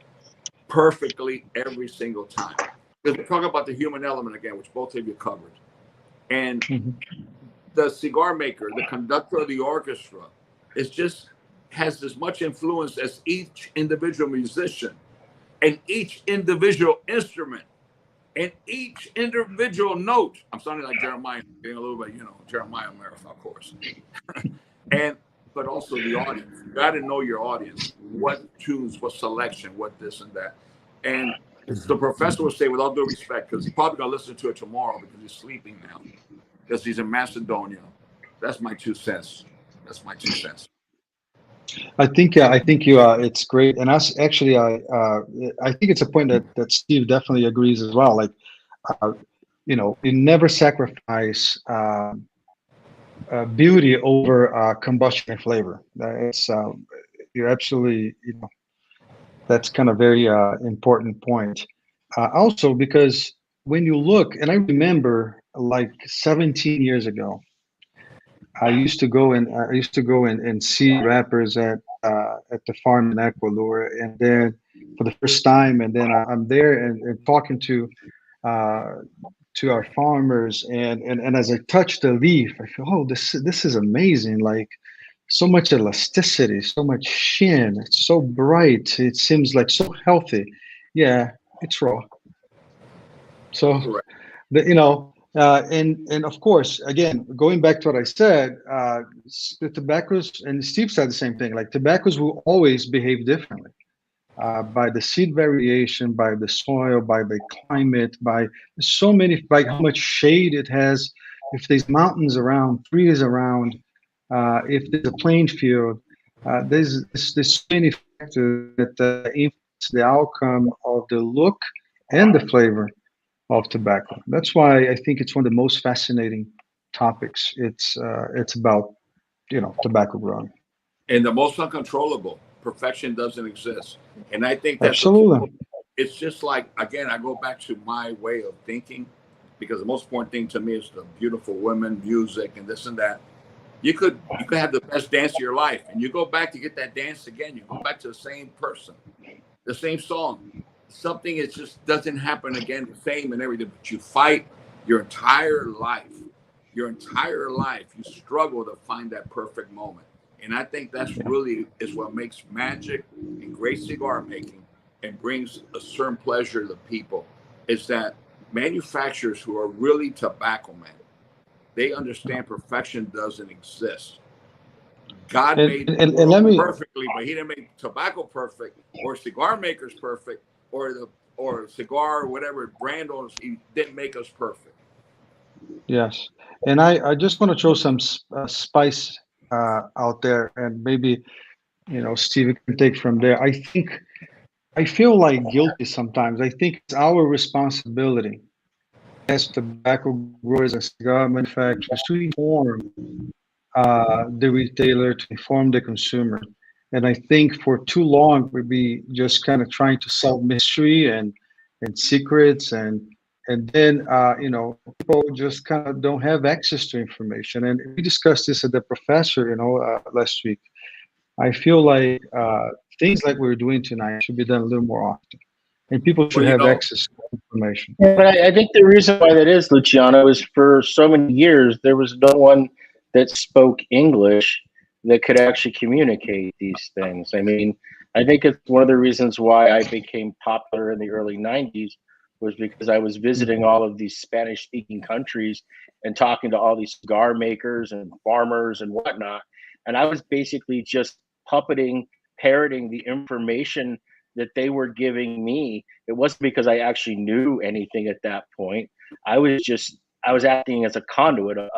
perfectly every single time. Because we're talking about the human element again, which both of you covered. And the cigar maker, the conductor of the orchestra, has as much influence as each individual musician and each individual instrument and each individual note. I'm sounding like Jeremiah, getting a little bit, Jeremiah Marathon, of course. But also the audience. You got to know your audience. What tunes, what selection, what this and that. And the professor would say, with all due respect, because he's probably going to listen to it tomorrow because he's sleeping now, because he's in Macedonia. That's my 2 cents. I think you it's great, and actually I think it's a point that Steve definitely agrees as well. Like, you never sacrifice beauty over combustion and flavor. It's you're absolutely, that's kind of very important point. Also, because when you look, and I remember like 17 years ago, I used to go and see rappers at the farm in Ecuador, and then for the first time, and then I'm there and talking to our farmers, and as I touch the leaf, I feel, oh, this is amazing, like so much elasticity, so much sheen, it's so bright, it seems like so healthy. Yeah, it's raw. So, Correct. And of course, again, going back to what I said, the tobaccos, and Steve said the same thing, like tobaccos will always behave differently by the seed variation, by the soil, by the climate, by so many, by how much shade it has, if there's mountains around, trees around, if there's a plain field, there's so many factors that influence the outcome of the look and the flavor of tobacco. That's why I think it's one of the most fascinating topics. It's about tobacco growing. And the most uncontrollable. Perfection doesn't exist. And I think that's Absolutely. It's just like, again, I go back to my way of thinking, because the most important thing to me is the beautiful women, music, and this and that. You could have the best dance of your life, and you go back to get that dance again. You go back to the same person, the same song. Something, it just doesn't happen again, the same and everything. But you fight your entire life. You struggle to find that perfect moment. And I think that's really is what makes magic and great cigar making and brings a certain pleasure to people, is that manufacturers who are really tobacco men, they understand perfection doesn't exist. God made the world perfectly, but he didn't make tobacco perfect, or cigar makers perfect, or cigar or whatever brand owners. He didn't make us perfect. Yes, and I just want to throw some spice out there, and maybe Steve can take from there. I feel like guilty sometimes. I think it's our responsibility as tobacco growers and cigar manufacturers to inform the retailer, to inform the consumer. And I think for too long we'd be just kind of trying to solve mystery and secrets, and then people just kind of don't have access to information. And we discussed this at the professor last week. I feel like things like we're doing tonight should be done a little more often, and people should have access to information. Yeah, but I think the reason why that is, Luciano, is for so many years there was no one that spoke English that could actually communicate these things. I mean, I think it's one of the reasons why I became popular in the early 90s was because I was visiting all of these Spanish-speaking countries and talking to all these cigar makers and farmers and whatnot. And I was basically just parroting the information that they were giving me. It wasn't because I actually knew anything at that point. I was acting as a conduit, a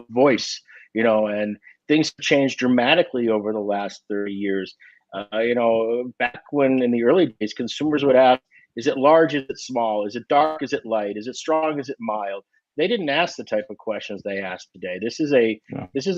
voice, and things have changed dramatically over the last 30 years. Back when in the early days, consumers would ask, is it large? Is it small? Is it dark? Is it light? Is it strong? Is it mild? They didn't ask the type of questions they ask today. This is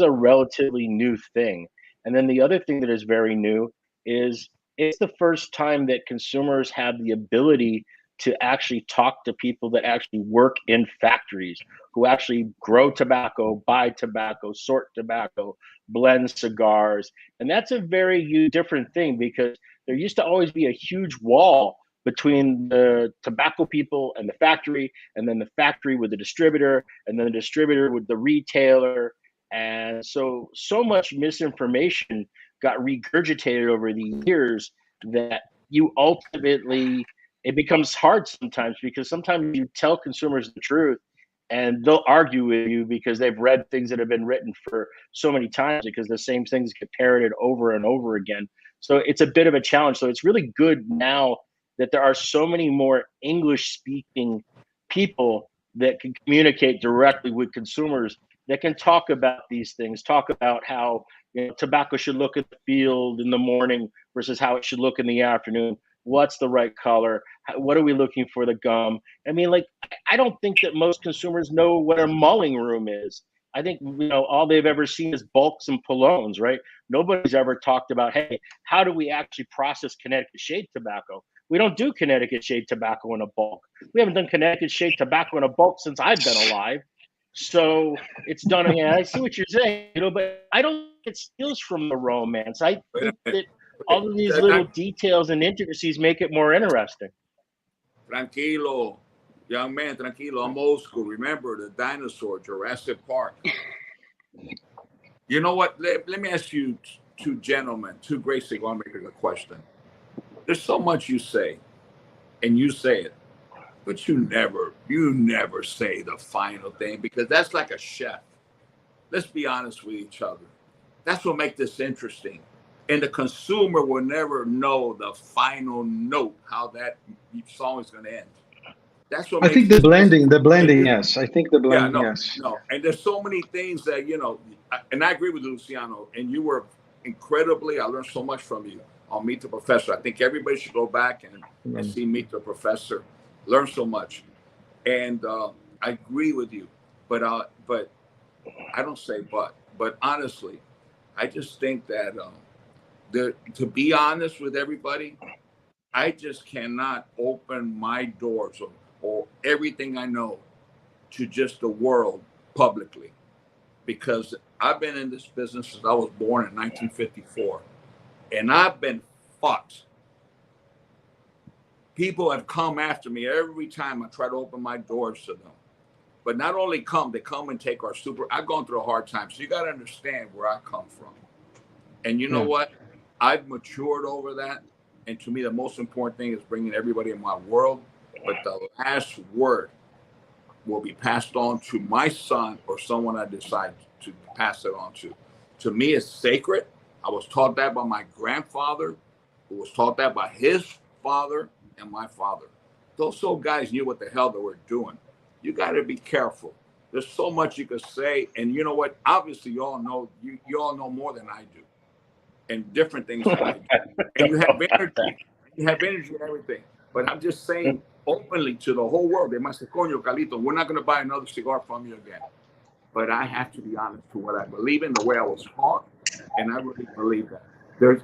a relatively new thing. And then the other thing that is very new is it's the first time that consumers have the ability to actually talk to people that actually work in factories, who actually grow tobacco, buy tobacco, sort tobacco, blend cigars. And that's a very different thing, because there used to always be a huge wall between the tobacco people and the factory, and then the factory with the distributor, and then the distributor with the retailer. And so much misinformation got regurgitated over the years that you ultimately, it becomes hard sometimes, because sometimes you tell consumers the truth and they'll argue with you because they've read things that have been written for so many times, because the same things get parroted over and over again. So it's a bit of a challenge. So it's really good now that there are so many more English speaking people that can communicate directly with consumers, that can talk about these things, talk about how tobacco should look at the field in the morning versus how it should look in the afternoon. What's the right color? What are we looking for the gum? I mean, like, I don't think that most consumers know what a mulling room is. I think, all they've ever seen is bulks and polones, right? Nobody's ever talked about, hey, how do we actually process Connecticut shade tobacco? We don't do Connecticut shade tobacco in a bulk. We haven't done Connecticut shade tobacco in a bulk since I've been alive. So it's done. Yeah, I see what you're saying, but I don't think it steals from the romance. I think that all of these little details and intricacies make it more interesting. Tranquilo, young man, tranquilo. I'm old school. Remember the dinosaur, Jurassic Park. You know what? Let me ask you two gentlemen, two great cigar makers, a question. There's so much you say, and you say it, but you never say the final thing, because that's like a chef. Let's be honest with each other. That's what makes this interesting. And the consumer will never know the final note, how that song is going to end. That's what I think the blending, yes. I think the blending, yes. No, and there's so many things that, and I agree with Luciano, and you were incredibly, I learned so much from you on Meet the Professor. I think everybody should go back and see Meet the Professor. Learn so much. And I agree with you, but I don't say but honestly, I just think that to be honest with everybody, I just cannot open my doors or everything I know to just the world publicly, because I've been in this business since I was born in 1954, and I've been fought. People have come after me every time I try to open my doors to them. But not only they come and take our I've gone through a hard time. So you got to understand where I come from. And you know what? I've matured over that. And to me, the most important thing is bringing everybody in my world. But the last word will be passed on to my son or someone I decide to pass it on to. To me, it's sacred. I was taught that by my grandfather, who was taught that by his father and my father. Those old guys knew what the hell they were doing. You got to be careful. There's so much you could say, and you know what? Obviously, you all know more than I do, and different things than I do. And you have energy. You have energy and everything. But I'm just saying openly to the whole world. They might say, "Coño, Carlito, we're not going to buy another cigar from you again." But I have to be honest to what I believe in, the way I was taught, and I really believe that.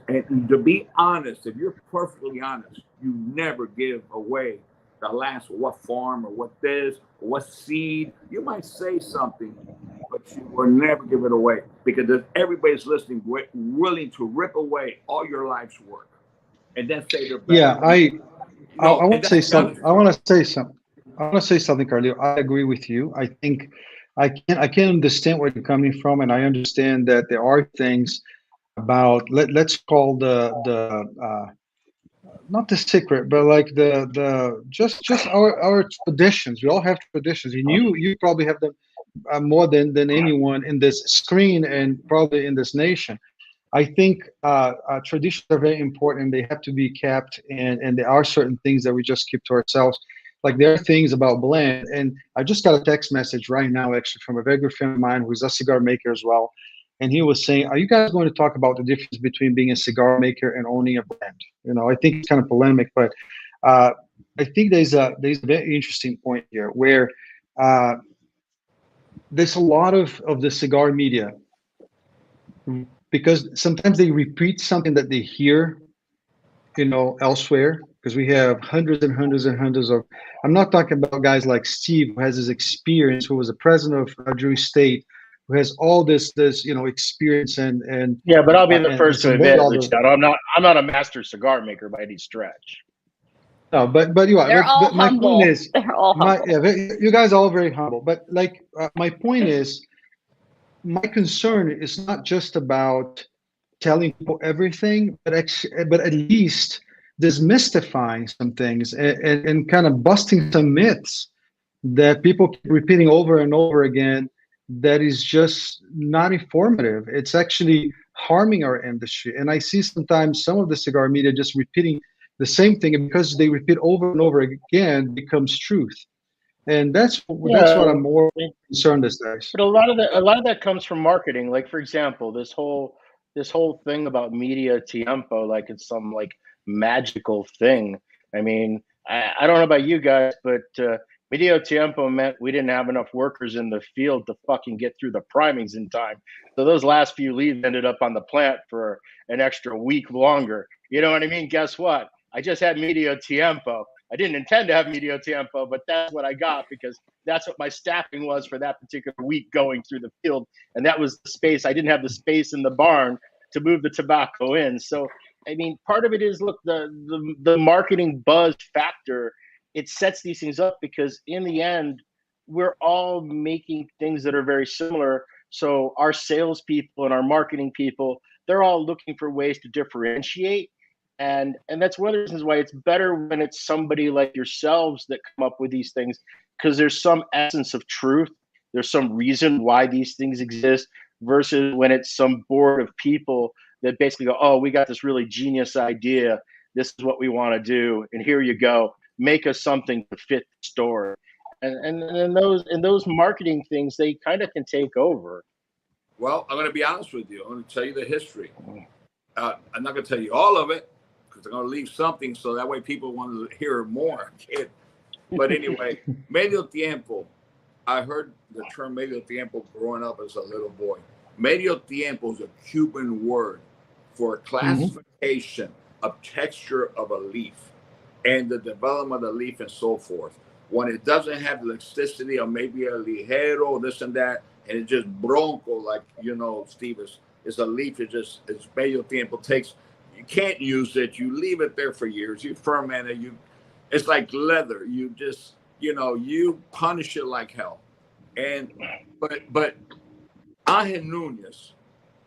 And to be honest, if you're perfectly honest, you never give away the last, what farm or what this or what seed. You might say something, but you will never give it away, because if everybody's listening, willing to rip away all your life's work and then say they're better. Yeah, I want to say something. I want to say something, Carlito. I agree with you. I think I can understand where you're coming from, and I understand that there are things about let's call the not the secret, but like the just our traditions. We all have traditions, and you probably have them more than anyone in this screen and probably in this nation. I think traditions are very important. They have to be kept, and there are certain things that we just keep to ourselves. Like there are things about blend, and I just got a text message right now, actually, from a very good friend of mine who's a cigar maker as well. and he was saying, "Are you guys going to talk about the difference between being a cigar maker and owning a brand?" I think it's kind of polemic, but I think there's a very interesting point here where there's a lot of the cigar media, because sometimes they repeat something that they hear, elsewhere, because we have hundreds and hundreds and hundreds of, I'm not talking about guys like Steve, who has his experience, who was the president of Drew State, who has all this experience and Yeah, but I'll be the and first to supported admit, all the. Luciano, I'm not a master cigar maker by any stretch. No, but you are. They're all But my humble. point is, They're all humble. you guys are all very humble. But my point is, my concern is not just about telling people everything, but at least demystifying some things and kind of busting some myths that people keep repeating over and over again. That is just not informative. It's actually harming our industry. And I see sometimes some of the cigar media just repeating the same thing, and because they repeat over and over again, becomes truth. And that's what I'm more concerned as days. But a lot of that comes from marketing. Like, for example, this whole thing about media tiempo, like it's some like magical thing. I mean, I don't know about you guys, but media tiempo meant we didn't have enough workers in the field to fucking get through the primings in time. So those last few leads ended up on the plant for an extra week longer. You know what I mean? Guess what? I just had media tiempo. I didn't intend to have media tiempo, but that's what I got because that's what my staffing was for that particular week going through the field. And that was the space. I didn't have the space in the barn to move the tobacco in. So, I mean, part of it is, look, the marketing buzz factor, it sets these things up because in the end, we're all making things that are very similar. So our salespeople and our marketing people, they're all looking for ways to differentiate. And that's one of the reasons why it's better when it's somebody like yourselves that come up with these things, because there's some essence of truth. There's some reason why these things exist versus when it's some board of people that basically go, oh, we got this really genius idea. This is what we want to do. And here you go. Make us something to fit the story. And those marketing things, they kind of can take over. Well, I'm going to be honest with you. I'm going to tell you the history. I'm not going to tell you all of it, because I'm going to leave something so that way people want to hear more. But anyway, medio tiempo. I heard the term medio tiempo growing up as a little boy. Medio tiempo is a Cuban word for classification of texture of a leaf and the development of the leaf and so forth. When it doesn't have elasticity or maybe a ligero, this and that, and it's just bronco, like, Steve, it's a leaf. It's medio tiempo. You can't use it. You leave it there for years. You ferment it. It's like leather. You just, you punish it like hell. But Ángel Núñez,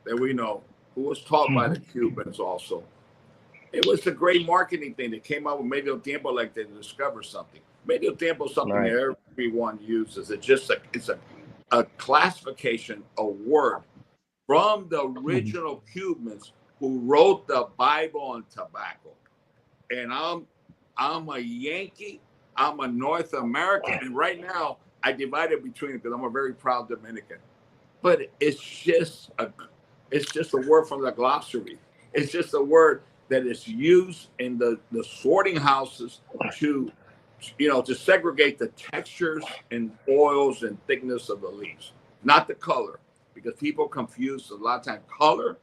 that we know, who was taught by the Cubans also, it was a great marketing thing. They came out with medio tiempo like they discovered something. Medio tiempo is something that everyone uses. It's a classification, a word from the original Cubans who wrote the Bible on tobacco. And I'm a Yankee, I'm a North American, and right now I divide it between it because I'm a very proud Dominican. But it's just a word from the glossary. It's just a word that is used in the sorting houses to segregate the textures and oils and thickness of the leaves, not the color, because people confuse a lot of times color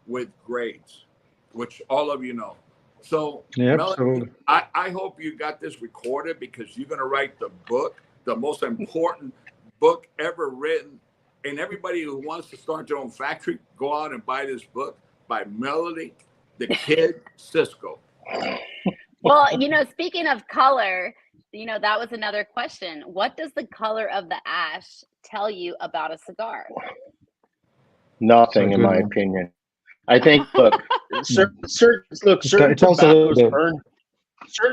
with grades, which all of you know. So, Melanie, I hope you got this recorded, because you're going to write the book, the most important book ever written. And everybody who wants to start their own factory, go out and buy this book by Melody the Kid Cisco. Well, speaking of color, that was another question. What does the color of the ash tell you about a cigar? Nothing, in my opinion. I think, certain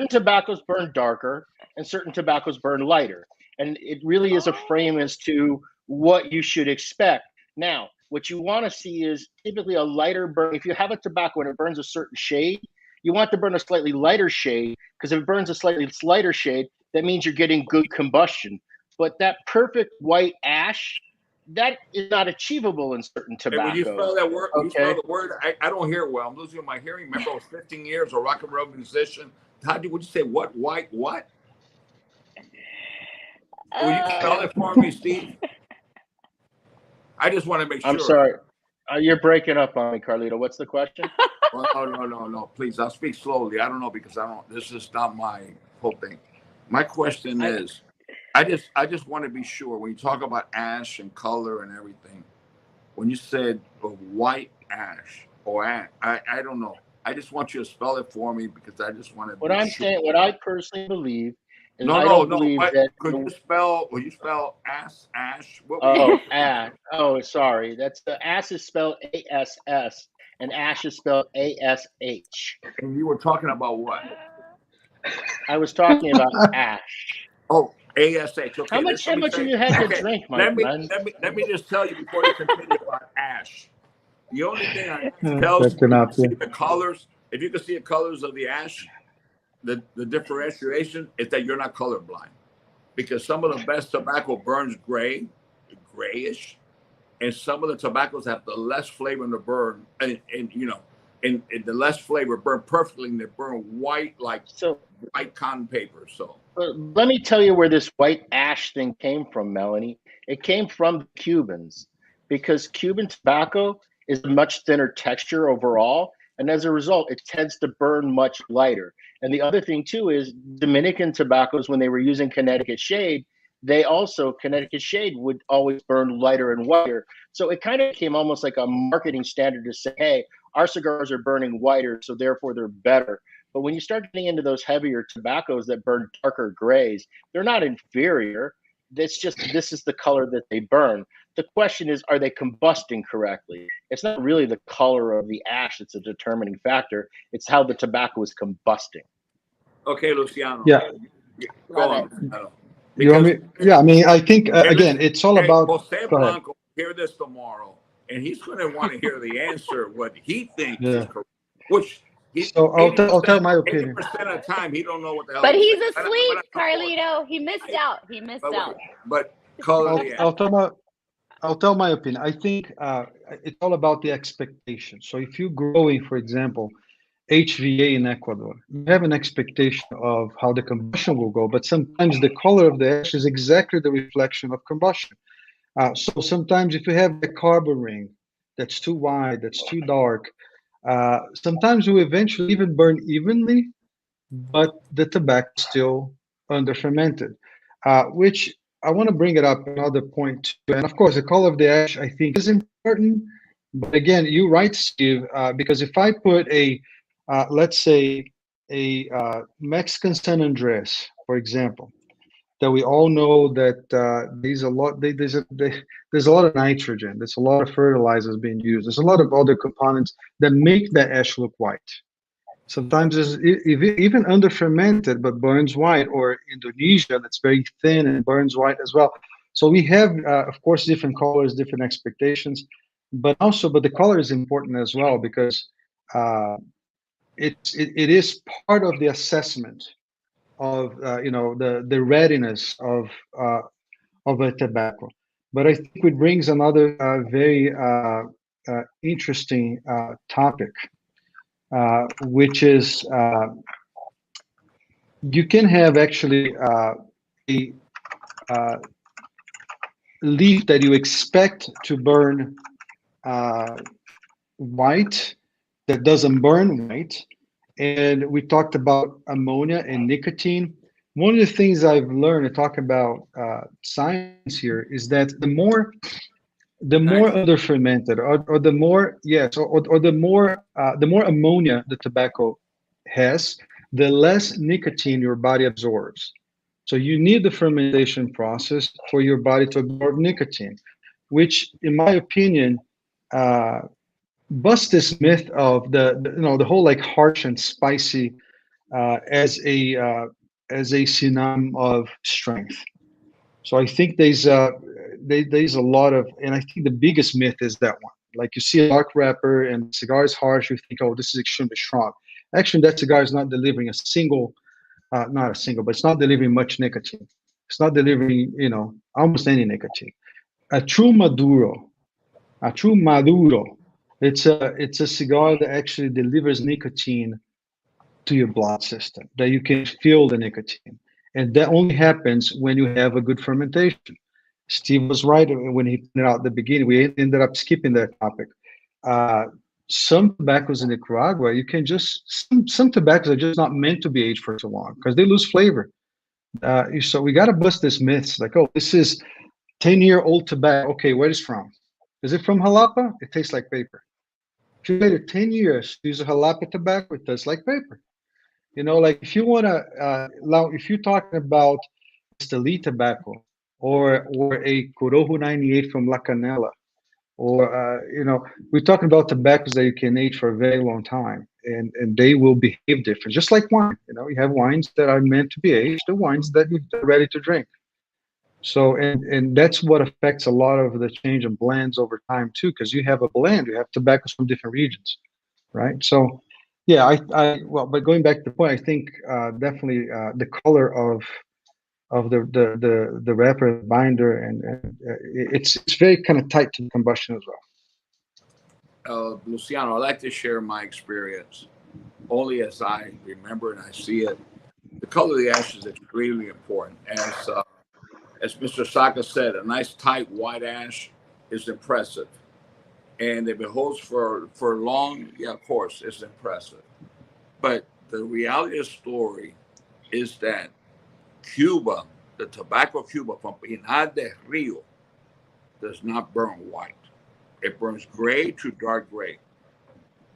tobaccos burn darker and certain tobaccos burn lighter. And it really is a frame as to what you should expect. Now, what you want to see is typically a lighter burn. If you have a tobacco and it burns a certain shade, you want to burn a slightly lighter shade, because if it burns a slightly lighter shade, that means you're getting good combustion. But that perfect white ash, that is not achievable in certain And when you tobacco. spell that word, you Okay. spell the word. I don't hear it well. I'm losing my hearing. Remember, I was 15 years a rock and roll musician. Would you say what? White what? Will you spell it for me, Steve? I just want to make sure. I'm sorry. You're breaking up on me, Carlito. What's the question? Oh, no. Please, I'll speak slowly. I don't know because I don't. This is not my whole thing. My question is, I just want to be sure when you talk about ash and color and everything. When you said white ash or ash, I don't know. I just want you to spell it for me because I just want to. What I'm saying, what I personally believe. No. Believe But that could you spell ash? Ash. Oh, sorry. That's the ash is spelled ASS and ash is spelled ASH. And you were talking about what? I was talking about ash. Oh, ASH. Okay. How much have you had to drink, my friend? Let me just tell you before you continue about ash. The only thing I tell you, the colors. If you can see the colors of the ash, the differentiation is that you're not colorblind, because some of the best tobacco burns grayish, and some of the tobaccos have the less flavor in the burn, and the less flavor burn perfectly, and they burn white like white cotton paper. So let me tell you where this white ash thing came from, Melanie. It came from the Cubans, because Cuban tobacco is a much thinner texture overall. And as a result, it tends to burn much lighter. And the other thing, too, is Dominican tobaccos, when they were using Connecticut shade, Connecticut shade would always burn lighter and whiter. So it kind of became almost like a marketing standard to say, hey, our cigars are burning whiter, so therefore they're better. But when you start getting into those heavier tobaccos that burn darker grays, they're not inferior. It's just this is the color that they burn. The question is, are they combusting correctly? It's not really the color of the ash that's a determining factor. It's how the tobacco is combusting. Okay, Luciano. Yeah. Go on, Luciano. You want me? Yeah, I mean, I think, again, it's all about... Jose Blanco hear this tomorrow, and he's going to want to hear the answer, what he thinks is correct, which... So I'll tell my opinion. 80% of the time, he don't know what the hell. But he's asleep, Carlito. He missed out. But I'll tell my opinion. I think it's all about the expectation. So if you're growing, for example, HVA in Ecuador, you have an expectation of how the combustion will go, but sometimes the color of the ash is exactly the reflection of combustion. So sometimes if you have a carbon ring that's too wide, that's too dark, sometimes we eventually even burn evenly, but the tobacco is still under fermented, which I want to bring it up another point too. And of course, the color of the ash I think is important. But again, you're right, Steve, because if I put let's say a Mexican San Andres, for example, that we all know that there's a lot of nitrogen, there's a lot of fertilizers being used, there's a lot of other components that make the ash look white. Sometimes it's even under fermented but burns white, or Indonesia that's very thin and burns white as well. So we have, of course, different colors, different expectations, but the color is important as well, because it is part of the assessment of the readiness of a tobacco. But I think it brings another very interesting topic, which is you can have actually a leaf that you expect to burn white that doesn't burn white. And we talked about ammonia and nicotine. One of the things I've learned to talk about science here is that the more under fermented, or the more the more ammonia the tobacco has, the less nicotine your body absorbs. So you need the fermentation process for your body to absorb nicotine, which, in my opinion, bust this myth of the whole like harsh and spicy as a synonym of strength. So I think there's a lot of, and I think the biggest myth is that one. Like you see a dark wrapper and the cigar is harsh, you think, oh, this is extremely strong. Actually, that cigar is not delivering but it's not delivering much nicotine. It's not delivering, almost any nicotine. a true Maduro, a true Maduro. It's a cigar that actually delivers nicotine to your blood system, that you can feel the nicotine. And that only happens when you have a good fermentation. Steve was right when he pointed out at the beginning. We ended up skipping that topic. Uh, some tobaccos in Nicaragua, you can just, some tobaccos are just not meant to be aged for so long because they lose flavor. So we got to bust this myth. Like, oh, this is 10-year-old tobacco. Okay, where is it from? Is it from Jalapa? It tastes like paper. If you waited 10 years to use a Jalapa tobacco, it tastes like paper. You know, like if you want to, if you're talking about Steli tobacco or a Corojo 98 from La Canela, or we're talking about tobaccos that you can age for a very long time, and they will behave different, just like wine. You know, you have wines that are meant to be aged, the wines that you're ready to drink. So, and that's what affects a lot of the change in blends over time too, because you have a blend, you have tobaccos from different regions, right? So, yeah, well, but going back to the point, I think definitely the color of the wrapper, the binder, and it's very kind of tight to combustion as well. Luciano, I'd like to share my experience only as I remember and I see it. The color of the ash is extremely important. As Mr. Saka said, a nice tight white ash is impressive. And if it holds for long, yeah, of course, it's impressive. But the reality of the story is that Cuba, the tobacco Cuba from Pinar del Rio, does not burn white. It burns gray to dark gray.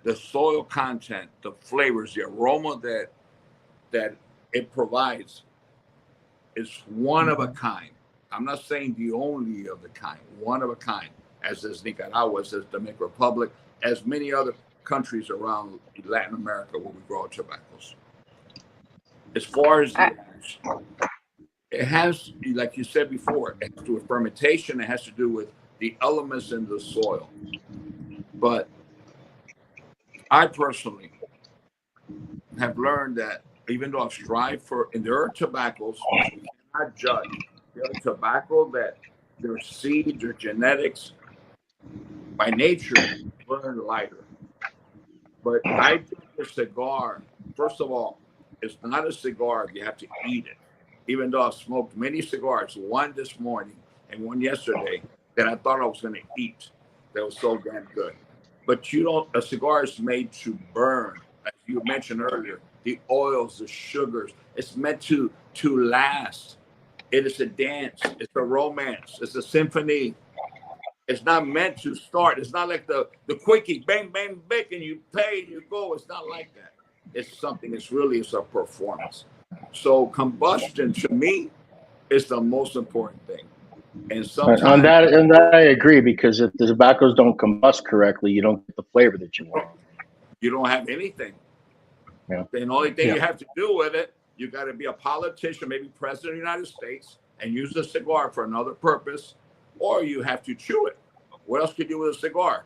The soil content, the flavors, the aroma that it provides is one of a kind. I'm not saying the only of the kind, one of a kind, as is Nicaragua, as is Dominican Republic, as many other countries around Latin America where we grow tobaccos. As far as the ash, it has, like you said before, it has to do with fermentation. It has to do with the elements in the soil. But I personally have learned that even though I've strived for, and there are tobaccos which we cannot judge. There are tobacco that their seeds or genetics by nature burn lighter. But I think a cigar, first of all, it's not a cigar if you have to eat it. Even though I've smoked many cigars, one this morning and one yesterday, that I thought I was going to eat. That was so damn good. But you don't, a cigar is made to burn. As you mentioned earlier, the oils, the sugars, it's meant to last. It is a dance. It's a romance. It's a symphony. It's not meant to start. It's not like the quickie, bang, bang, bang, and you pay and you go. It's not like that. It's something, it's a performance. So combustion, to me, is the most important thing. And sometimes on that I agree, because if the tobaccos don't combust correctly, you don't get the flavor that you want. You don't have anything. Yeah. The only thing you have to do with it, you got to be a politician, maybe president of the United States, and use the cigar for another purpose, or you have to chew it. What else could you do with a cigar?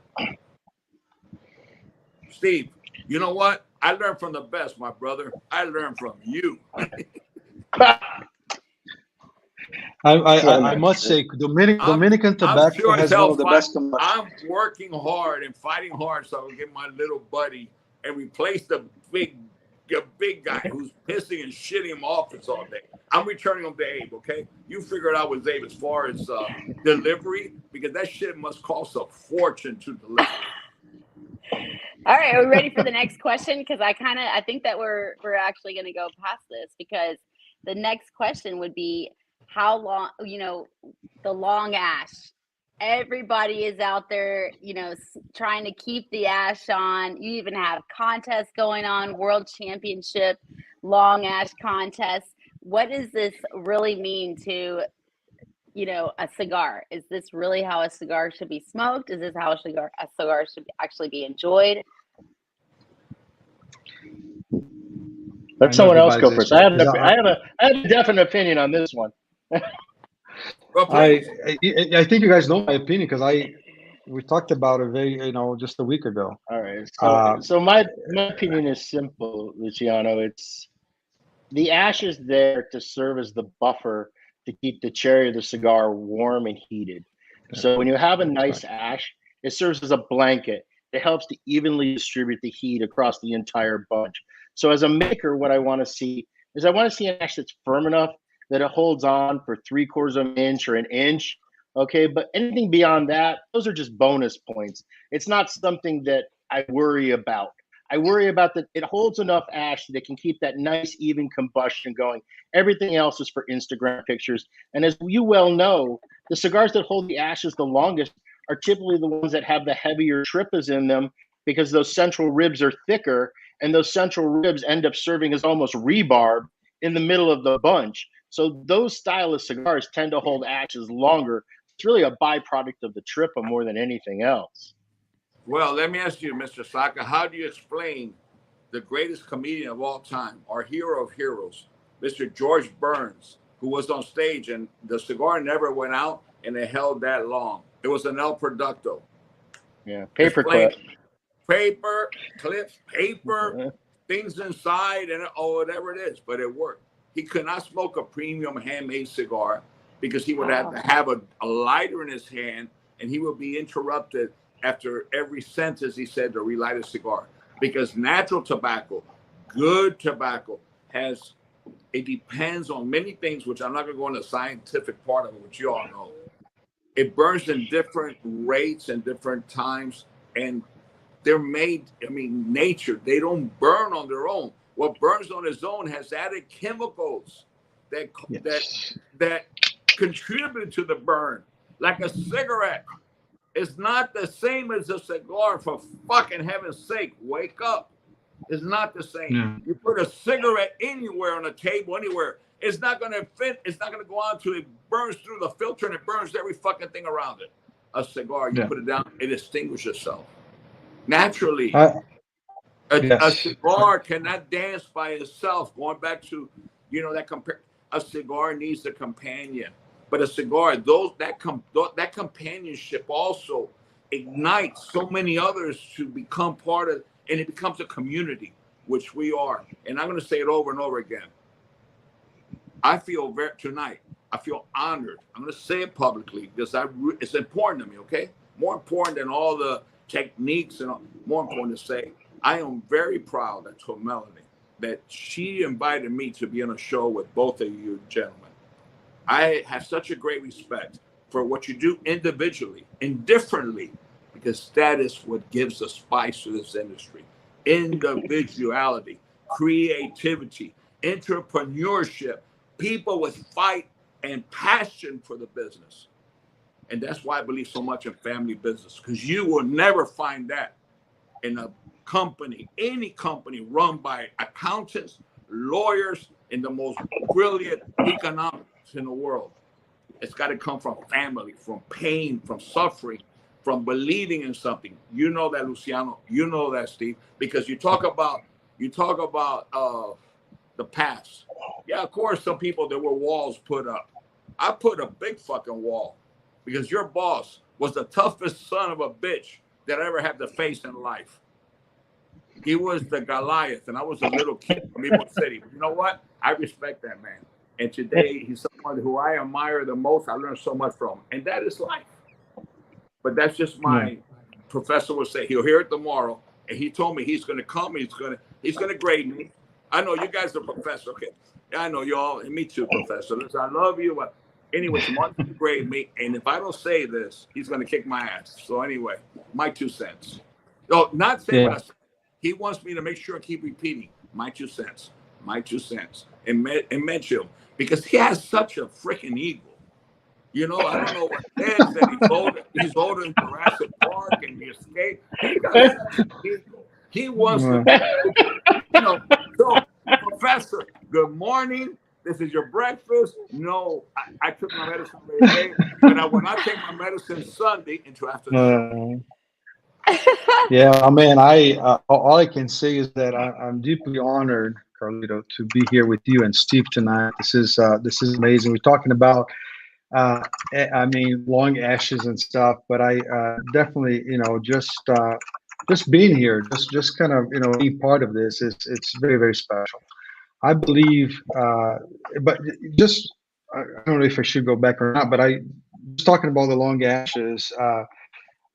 Steve, you know what? I learned from the best, my brother. I learned from you. I must say, Dominican tobacco has one of the best combustion. I'm working hard and fighting hard so I can get my little buddy and replace the big guy who's pissing and shitting him office all day. I'm returning him to Abe, okay? You figure it out with Abe as far as delivery, because that shit must cost a fortune to deliver. All right, are we ready for the next question? Because I think that we're actually going to go past this, because the next question would be, how long, the long ash. Everybody is out there, trying to keep the ash on. You even have contests going on, world championship, long ash contests. What does this really mean to, a cigar? Is this really how a cigar should be smoked? Is this how a cigar should actually be enjoyed? Let someone else go first. I have a definite opinion on this one. I think you guys know my opinion, because we talked about it just a week ago. All right. So my opinion is simple, Luciano. It's the ash is there to serve as the buffer to keep the cherry of the cigar warm and heated. So when you have a nice ash, it serves as a blanket. It helps to evenly distribute the heat across the entire bunch. So as a maker, what I want to see is I want to see an ash that's firm enough that it holds on for 3/4 of an inch or an inch. Okay, but anything beyond that, those are just bonus points. It's not something that I worry about. I worry about that it holds enough ash that it can keep that nice, even combustion going. Everything else is for Instagram pictures. And as you well know, the cigars that hold the ashes the longest are typically the ones that have the heavier tripas in them because those central ribs are thicker, and those central ribs end up serving as almost rebarb in the middle of the bunch. So those style of cigars tend to hold ashes longer. It's really a byproduct of the tripa more than anything else. Well, let me ask you, Mr. Saka, how do you explain the greatest comedian of all time, our hero of heroes, Mr. George Burns, who was on stage and the cigar never went out and it held that long? It was an El Producto. Yeah, paper clip. Paper clips, paper, things inside, and whatever it is, but it worked. He could not smoke a premium handmade cigar because he would have to have a lighter in his hand, and he would be interrupted after every sentence he said to relight a cigar. Because natural tobacco, good tobacco, it depends on many things, which I'm not going to go into the scientific part of it, which you all know. It burns in different rates and different times, and they're made, nature, they don't burn on their own. What burns on its own has added chemicals that contribute to the burn. Like a cigarette, it's not the same as a cigar. For fucking heaven's sake, wake up. It's not the same. Yeah. You put a cigarette anywhere on a table, anywhere, it's not going to fit. It's not going to go on until it burns through the filter and it burns every fucking thing around it. A cigar, you put it down, it extinguishes itself naturally. A cigar cannot dance by itself. Going back to, a cigar needs a companion, but a cigar, that companionship also ignites so many others to become part of, and it becomes a community, which we are. And I'm going to say it over and over again. I feel tonight, I feel honored. I'm going to say it publicly because it's important to me. Okay, more important than all the techniques and more important to say, I am very proud to Melanie that she invited me to be on a show with both of you gentlemen. I have such a great respect for what you do individually and differently, because that is what gives the spice to this industry. Individuality, creativity, entrepreneurship, people with fight and passion for the business. And that's why I believe so much in family business, because you will never find that in a company, any company run by accountants, lawyers, and the most brilliant economics in the world. It's got to come from family, from pain, from suffering, from believing in something. You know that, Luciano. You know that, Steve, because you talk about the past. Yeah, of course, some people, there were walls put up. I put a big fucking wall because your boss was the toughest son of a bitch that I ever had to face in life. He was the Goliath, and I was a little kid from Ybor City. But you know what? I respect that man. And today, he's someone who I admire the most. I learned so much from, and that is life. But that's just my professor would say. He'll hear it tomorrow, and he told me he's going to come. He's going to grade me. I know you guys are professor. Okay, I know y'all, and me too, professor. Listen, I love you, but anyway, tomorrow's going to grade me, and if I don't say this, he's going to kick my ass. So anyway, my 2 cents. No, not saying what I said. He wants me to make sure I keep repeating my 2 cents, and mention him because he has such a freaking ego. I don't know what it is that he's older in Jurassic Park and he escaped. He got such an ego. He wants to, So, Professor, good morning. This is your breakfast. No, I took my medicine every day, but I will not take my medicine Sunday until after the show. Yeah, all I can say is that I'm deeply honored, Carlito, to be here with you and Steve tonight. This is amazing. We're talking about, long ashes and stuff, but I definitely, just being here, just kind of, being part of this it's very, very special. I believe, but just I don't know if I should go back or not, but just talking about the long ashes, what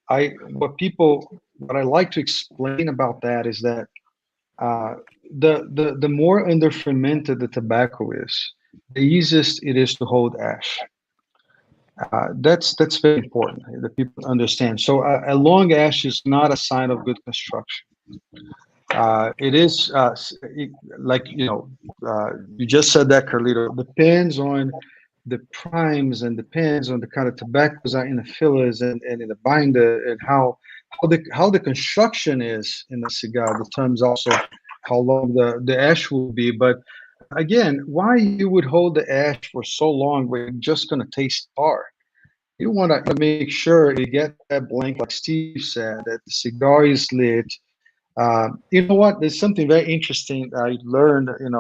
I like to explain about that is that the more under fermented the tobacco is, the easiest it is to hold ash. That's very important that people understand. So a long ash is not a sign of good construction. It is like you just said that, Carlito. Depends on the primes and depends on the kind of tobaccos are in the fillers and in the binder, and how the construction is in the cigar determines also how long the ash will be. But again, why you would hold the ash for so long when you're just going to taste tar? You want to make sure you get that blank, like Steve said, that the cigar is lit. You know what? There's something very interesting I learned, in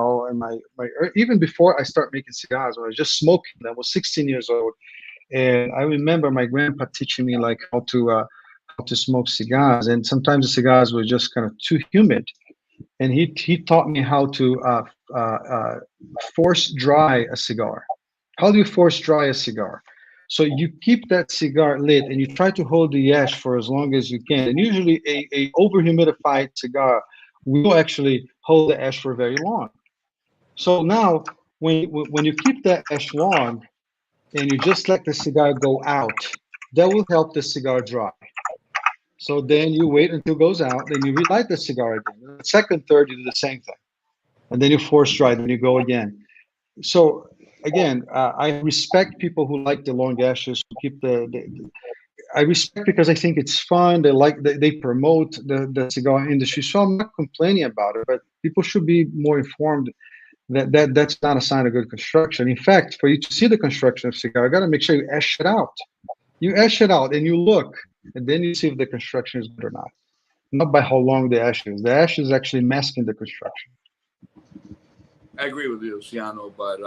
even before I start making cigars, when I was just smoking. I was 16 years old, and I remember my grandpa teaching me like how to smoke cigars, and sometimes the cigars were just kind of too humid, and he taught me how to force dry a cigar. How do you force dry a cigar? So you keep that cigar lit and you try to hold the ash for as long as you can. And usually a over humidified cigar will actually hold the ash for very long. So now when you keep that ash long and you just let the cigar go out, that will help the cigar dry. So then you wait until it goes out, then you relight the cigar again. The second, third, you do the same thing. And then you force dry, then you go again. So again, I respect people who like the long ashes, who keep I respect because I think it's fun. They promote the cigar industry. So I'm not complaining about it, but people should be more informed that's not a sign of good construction. In fact, for you to see the construction of cigar, you got to make sure you ash it out. You ash it out and you look, and then you see if the construction is good or not. Not by how long the ash is. The ash is actually masking the construction. I agree with you, Luciano, but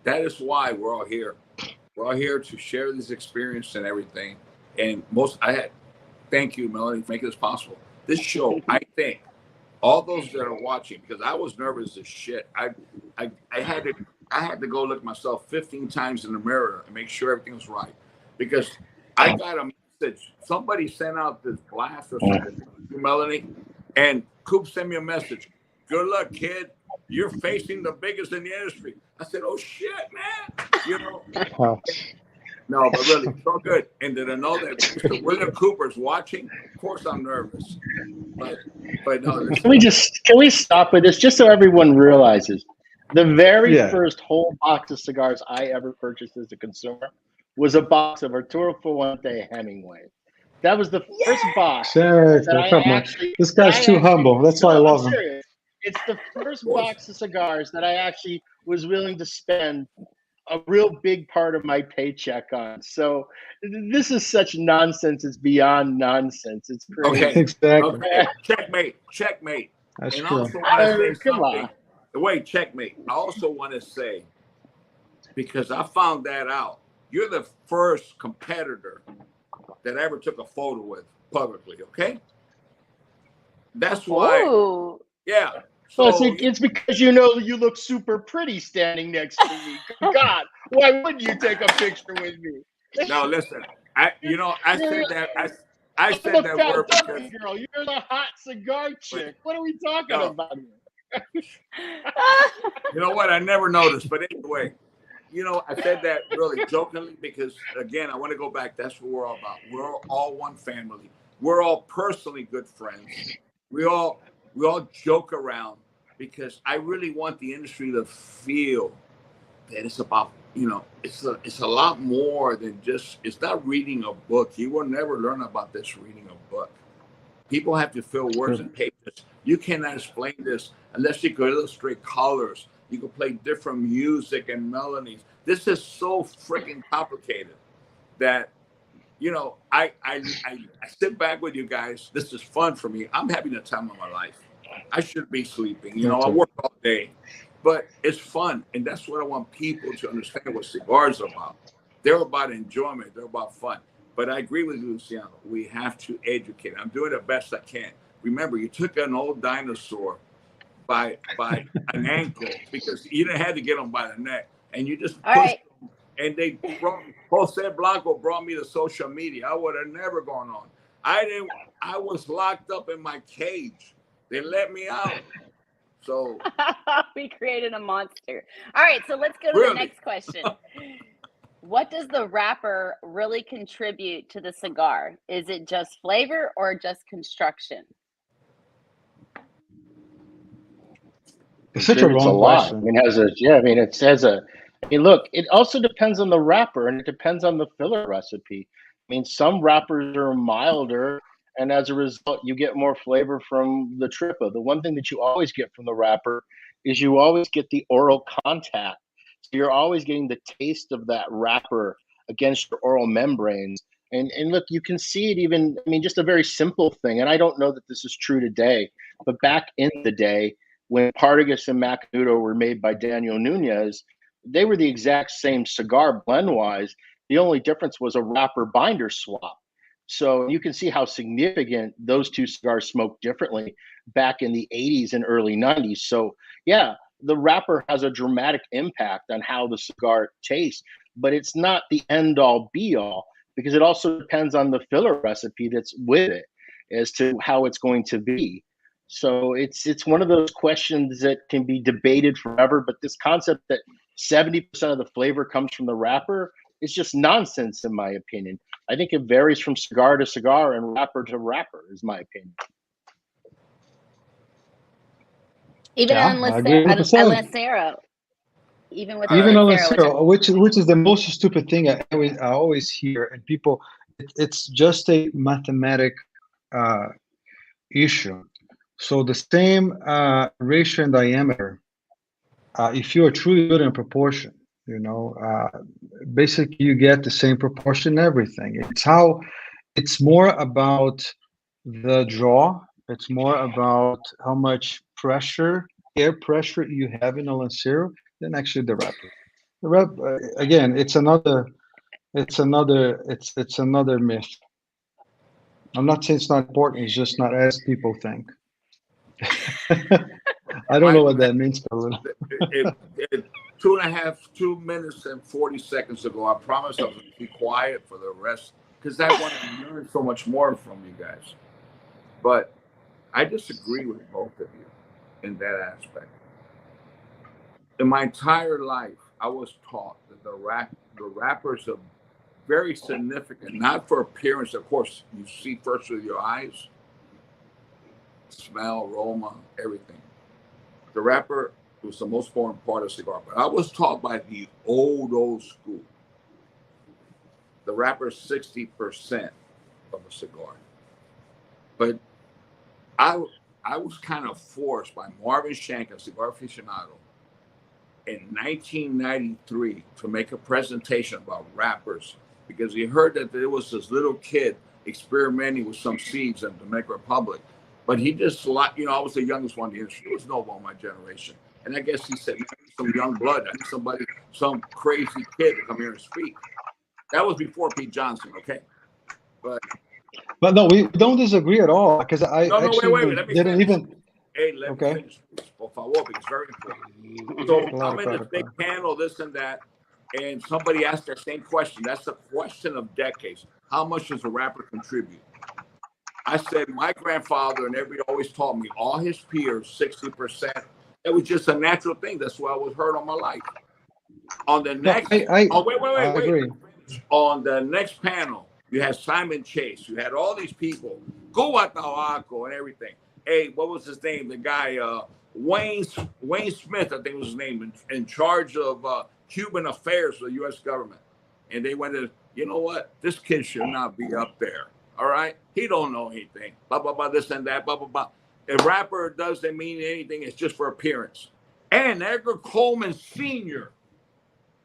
that is why we're all here. We're all here to share this experience and everything. And thank you, Melanie, for making this possible. This show, I think, all those that are watching, because I was nervous as shit. I had to go look myself 15 times in the mirror and make sure everything was right, because I got a message. Somebody sent out this blast or something, Melanie, and Coop sent me a message. Good luck, kid. You're facing the biggest in the industry. I said, oh shit, man. No, but really, so good. And to know that Mr. William Cooper's watching, of course I'm nervous. But no. Can we stop with this just so everyone realizes? The very first whole box of cigars I ever purchased as a consumer was a box of Arturo Fuente Hemingway. That was the first box. This guy's too humble. That's why I love him. It's the first box of cigars that I actually was willing to spend a real big part of my paycheck on. So this is such nonsense. It's beyond nonsense. It's crazy. Okay, exactly. Okay. Checkmate. That's and true. I also want to say something. Wait, checkmate. I also want to say, because I found that out, you're the first competitor that I ever took a photo with publicly. Okay, that's why. Ooh. Yeah. So it's because you look super pretty standing next to me. God, why wouldn't you take a picture with me? No, listen. I said that. I said that word because girl, you're the hot cigar chick. What are we talking about here? You know what? I never noticed, but anyway, I said that really jokingly because, again, I want to go back. That's what we're all about. We're all one family. We're all personally good friends. We all joke around because I really want the industry to feel that it's about, it's a lot more than just, it's not reading a book. You will never learn about this reading a book. People have to fill words and pages. You cannot explain this unless you can illustrate colors. You can play different music and melodies. This is so freaking complicated that, I sit back with you guys. This is fun for me. I'm having the time of my life. I should be sleeping. I work all day, but it's fun. And that's what I want people to understand what cigars are about. They're about enjoyment. They're about fun. But I agree with you, Luciano. We have to educate. I'm doing the best I can. Remember, you took an old dinosaur by an ankle because you didn't have to get him by the neck. And you just pushed him And Jose Blanco brought me to social media. I would have never gone on. I was locked up in my cage. They let me out. So we created a monster. All right, so let's go to the next question. What does the wrapper really contribute to the cigar? Is it just flavor or just construction? It's such a wrong question. I mean, look, it also depends on the wrapper and it depends on the filler recipe. I mean, some wrappers are milder, and as a result, you get more flavor from the tripa. The one thing that you always get from the wrapper is you always get the oral contact. So you're always getting the taste of that wrapper against your oral membranes. And look, you can see it even, I mean, just a very simple thing. And I don't know that this is true today, but back in the day, when Partagas and Macanudo were made by Daniel Nunez, they were the exact same cigar blend-wise. The only difference was a wrapper binder swap. So you can see how significant those two cigars smoked differently back in the 80s and early 90s. So yeah, the wrapper has a dramatic impact on how the cigar tastes, but it's not the end-all be-all, because it also depends on the filler recipe that's with it as to how it's going to be. So it's one of those questions that can be debated forever, but this concept that 70% of the flavor comes from the wrapper is just nonsense, in my opinion. I think it varies from cigar to cigar and wrapper to wrapper, is my opinion. Even on Lancero. Even with on Lancero, Lancero, which is the most stupid thing I always hear, and people, it's just a mathematic issue. So the same ratio and diameter, if you are truly good in proportion, basically you get the same proportion in everything. It's more about the draw. It's more about how much air pressure you have in a Lancero than actually the wrapper. The wrapper, again, it's another myth. I'm not saying it's not important. It's just not as people think. I don't know what that means, Carlito. 2 minutes and 40 seconds ago, I promised I was going to be quiet for the rest, because I want to learn so much more from you guys. But I disagree with both of you in that aspect. In my entire life, I was taught that the wrappers are very significant, not for appearance. Of course, you see first with your eyes, smell, aroma, everything. The wrapper was the most important part of a cigar. But I was taught by the old school. The wrapper is 60% of a cigar. But I was kind of forced by Marvin Shank, a cigar aficionado, in 1993 to make a presentation about wrappers, because he heard that there was this little kid experimenting with some seeds in the Dominican Republic. But he just, I was the youngest one in the industry. There was no one in my generation. And I guess he said, some young blood. I need some crazy kid to come here and speak. That was before Pete Johnson, okay? But no, we don't disagree at all, because wait. Let me didn't finish. even. Hey, let me finish, por favor, because it's very important. So I'm in this big panel, this and that, and somebody asked that same question. That's the question of decades. How much does a wrapper contribute? I said, my grandfather and everybody always taught me, all his peers, 60%. It was just a natural thing. That's what I was heard all my life. On the next, wait. Agree. On the next panel, you had Simon Chase. You had all these people, Guatahuaco and everything. Hey, what was his name? The guy, Wayne Smith, I think was his name, in charge of Cuban affairs for the U.S. government. And they went to, you know what? This kid should not be up there. All right? He don't know anything. Blah, blah, blah, this and that, blah, blah, blah. A rapper doesn't mean anything. It's just for appearance. And Edgar Coleman Sr.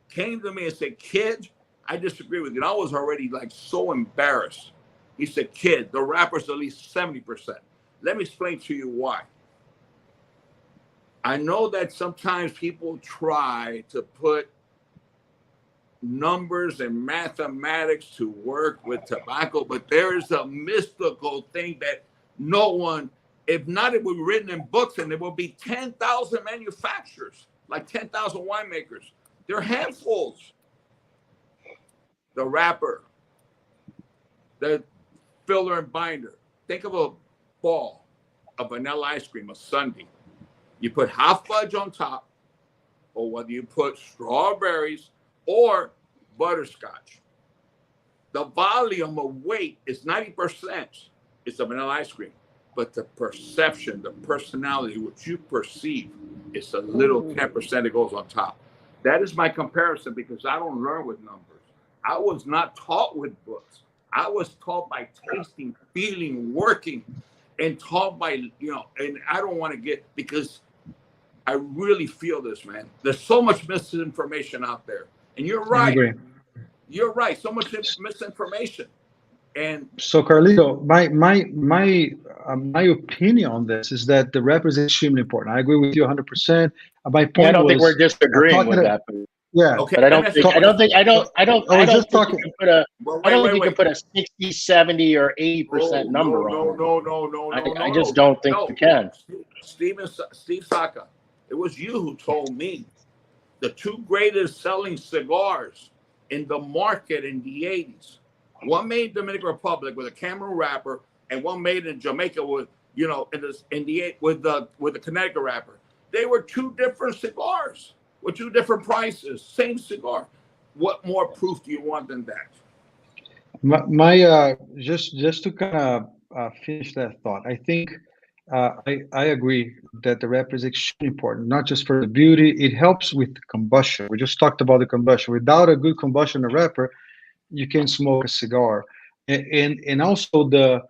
came to me and said, kid, I disagree with you. And I was already so embarrassed. He said, kid, the rapper's at least 70%. Let me explain to you why. I know that sometimes people try to put numbers and mathematics to work with tobacco, but there is a mystical thing that no one, if not, it would be written in books, and there will be 10,000 manufacturers, like 10,000 winemakers. They're handfuls. the wrapper, the filler and binder. Think of a ball of vanilla ice cream, a sundae. You put hot fudge on top, or whether you put strawberries or butterscotch. The volume of weight is 90%. It's a vanilla ice cream. But the perception, the personality, what you perceive, is a little 10% that goes on top. That is my comparison, because I don't learn with numbers. I was not taught with books. I was taught by tasting, feeling, working, and taught by, you know, and I don't want to get, because I really feel this, man. There's so much misinformation out there. And you're right. You're right. So much misinformation. And so, Carlito, my opinion on this is that the wrapper is extremely important. I agree with you 100%. My point I don't think we're disagreeing with that. Yeah. Okay. But I don't think you can put a 60, 70, or 80% number on it. No. I just don't think you can. Steve Saka, it was you who told me the two greatest selling cigars in the market in the 80s. One made in Dominican Republic with a Cameroon wrapper, and one made in Jamaica with, you know, with the Connecticut wrapper. They were two different cigars with two different prices, same cigar. What more proof do you want than that? Just to kind of finish that thought, I think I agree that the wrapper is extremely important, not just for the beauty. It helps with combustion. We just talked about the combustion. Without a good combustion wrapper, you can smoke a cigar, and also the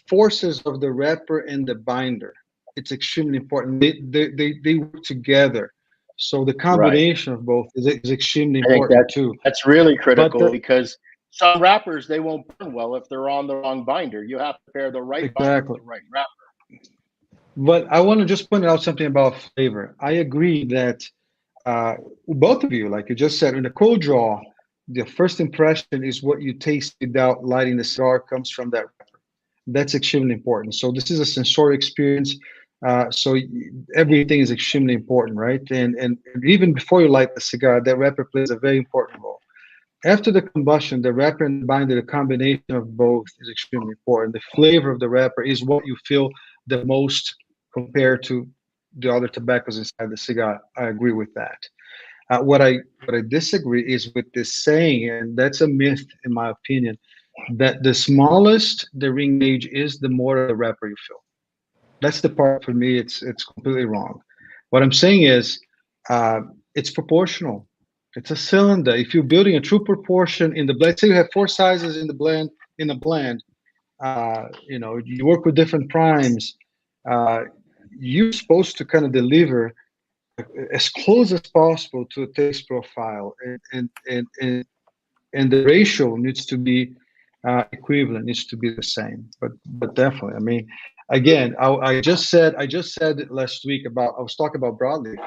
forces of the wrapper and the binder. It's extremely important. They work together, so the combination of both is extremely important too. That's really critical, because some wrappers, they won't burn well if they're on the wrong binder. You have to pair the right binder with the right wrapper. But I want to just point out something about flavor. I agree that both of you, like you just said, in the cold draw, the first impression is what you taste without lighting the cigar comes from that wrapper. That's extremely important. So this is a sensory experience. So everything is extremely important, right? And even before you light the cigar, that wrapper plays a very important role. After the combustion, the wrapper and the binder, the combination of both is extremely important. The flavor of the wrapper is what you feel the most compared to the other tobaccos inside the cigar. I agree with that. What I disagree is with this saying, and that's a myth in my opinion, that the smallest the ring gauge is, the more the wrapper you feel. That's the part for me. It's completely wrong. What I'm saying is, it's proportional. It's a cylinder. If you're building a true proportion in the blend, say you have 4 sizes in the blend. You know, you work with different primes. You're supposed to kind of deliver as close as possible to a taste profile, and the ratio needs to be equivalent, needs to be the same. But definitely, I mean, again, I just said it last week about, I was talking about broadleaf,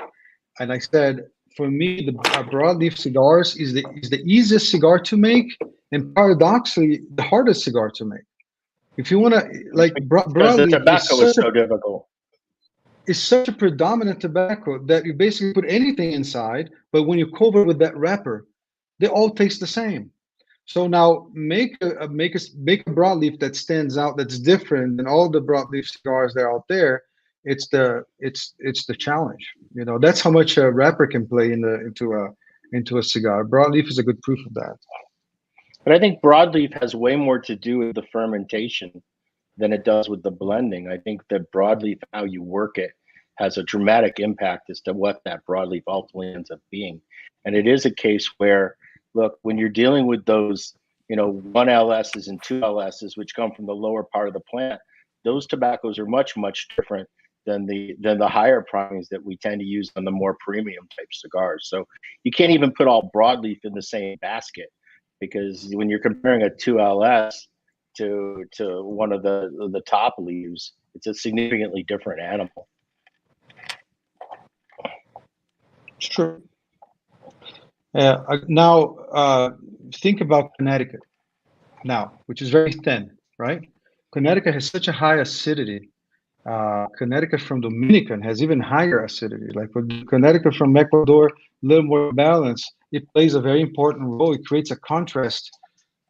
and I said, for me, the broadleaf cigars is the easiest cigar to make, and paradoxically the hardest cigar to make. If you want to, like, broadleaf, the tobacco is so difficult. It's such a predominant tobacco that you basically put anything inside, but when you cover with that wrapper, they all taste the same. So now make a broadleaf that stands out, that's different than all the broadleaf cigars that are out there. It's the challenge. You know, that's how much a wrapper can play into a cigar. Broadleaf is a good proof of that. But I think broadleaf has way more to do with the fermentation than it does with the blending. I think that broadleaf, how you work it, has a dramatic impact as to what that broadleaf ultimately ends up being. And it is a case where, look, when you're dealing with those, you know, 1 LSs and 2 LSs, which come from the lower part of the plant, those tobaccos are much, much different than the higher primings that we tend to use on the more premium type cigars. So you can't even put all broadleaf in the same basket, because when you're comparing a 2 LS to one of the top leaves, it's a significantly different animal. It's true. Now think about Connecticut now, which is very thin, right? Connecticut has such a high acidity. Connecticut from Dominican has even higher acidity. Like with Connecticut from Ecuador, a little more balanced. it plays a very important role. It creates a contrast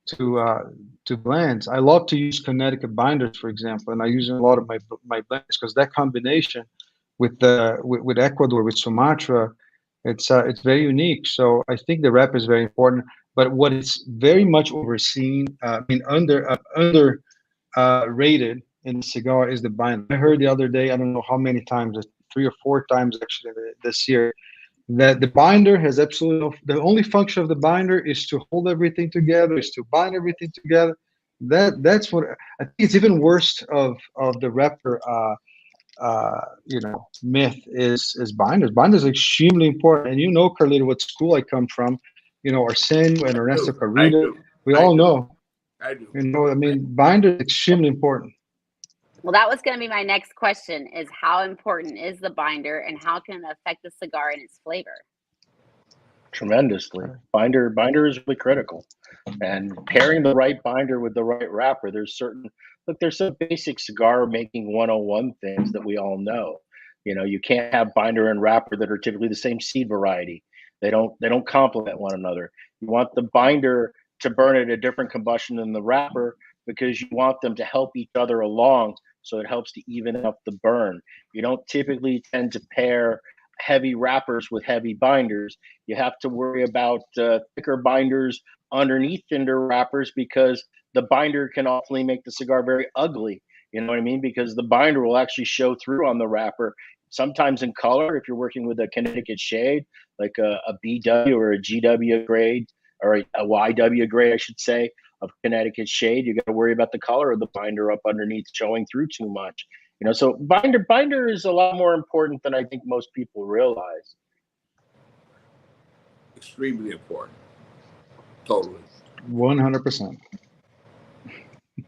to blends. I love to use Connecticut binders, for example, and I use in a lot of my blends because that combination with Ecuador, with Sumatra, it's very unique. So I think the wrap is very important. But what is very much overseen, under rated in the cigar is the binder. I heard the other day, I don't know how many times, 3 or 4 times actually this year, that the binder has absolutely the only function of the binder is to hold everything together, is to bind everything together. That's what I think. It's even worse of the wrapper myth is binders. Binders are extremely important. And Carlito, what school I come from, Arsenio and Ernesto Carrito, we all know. I do. Binder is extremely important. Well, that was going to be my next question, is how important is the binder and how can it affect the cigar and its flavor? Tremendously. Binder is really critical. And pairing the right binder with the right wrapper, there's some basic cigar making 101 things that we all know. You can't have binder and wrapper that are typically the same seed variety. They don't complement one another. You want the binder to burn at a different combustion than the wrapper because you want them to help each other along, so it helps to even up the burn. You don't typically tend to pair heavy wrappers with heavy binders. You have to worry about thicker binders underneath thinner wrappers because the binder can ultimately make the cigar very ugly. You know what I mean? Because the binder will actually show through on the wrapper, sometimes in color. If you're working with a Connecticut shade, like a BW or a GW grade, or a YW grade, I should say, of Connecticut shade, you got to worry about the color of the binder up underneath showing through too much. So binder is a lot more important than I think most people realize. Extremely important. Totally. 100%.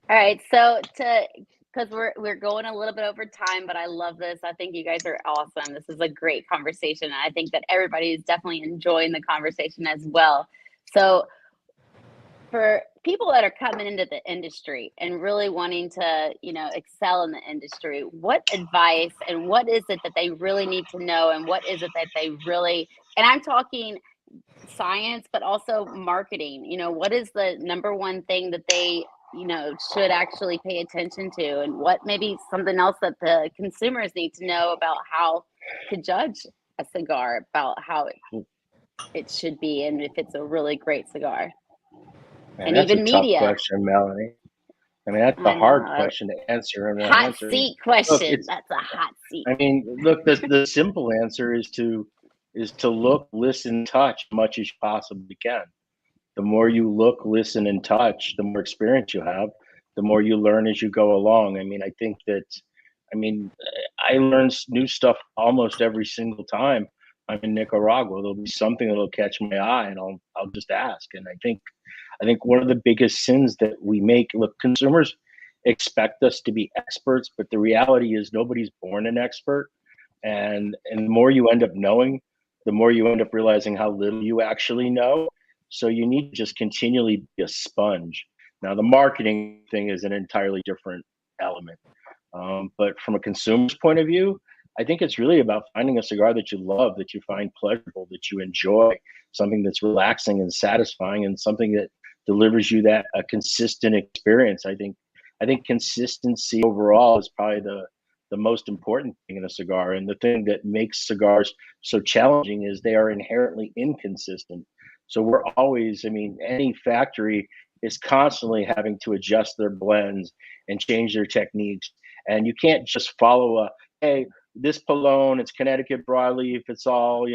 All right, so because we're going a little bit over time, but I love this. I think you guys are awesome. This is a great conversation, and I think that everybody is definitely enjoying the conversation as well. So for people that are coming into the industry and really wanting to, excel in the industry, what advice and what is it that they really need to know, and what is it that they really, and I'm talking science, but also marketing, what is the number one thing that they, should actually pay attention to, and what maybe something else that the consumers need to know about how to judge a cigar, about how it should be, and if it's a really great cigar. Man, and that's even a tough media question, Melanie. That's a hard question to answer. Hot seat question. That's a hot seat. Look, the simple answer is to look, listen, touch as much as you possibly can. The more you look, listen, and touch, the more experience you have, the more you learn as you go along. I think that, I learn new stuff almost every single time I'm in Nicaragua. There'll be something that'll catch my eye, and I'll just ask. And I think one of the biggest sins that we make, look, consumers expect us to be experts, but the reality is nobody's born an expert. And the more you end up knowing, the more you end up realizing how little you actually know. So you need to just continually be a sponge. Now, the marketing thing is an entirely different element. But from a consumer's point of view, I think it's really about finding a cigar that you love, that you find pleasurable, that you enjoy, something that's relaxing and satisfying, and something that delivers you that a consistent experience. I think consistency overall is probably the most important thing in a cigar. And the thing that makes cigars so challenging is they are inherently inconsistent. So we're always, any factory is constantly having to adjust their blends and change their techniques. And you can't just follow hey, this Polone, it's Connecticut broadleaf, it's all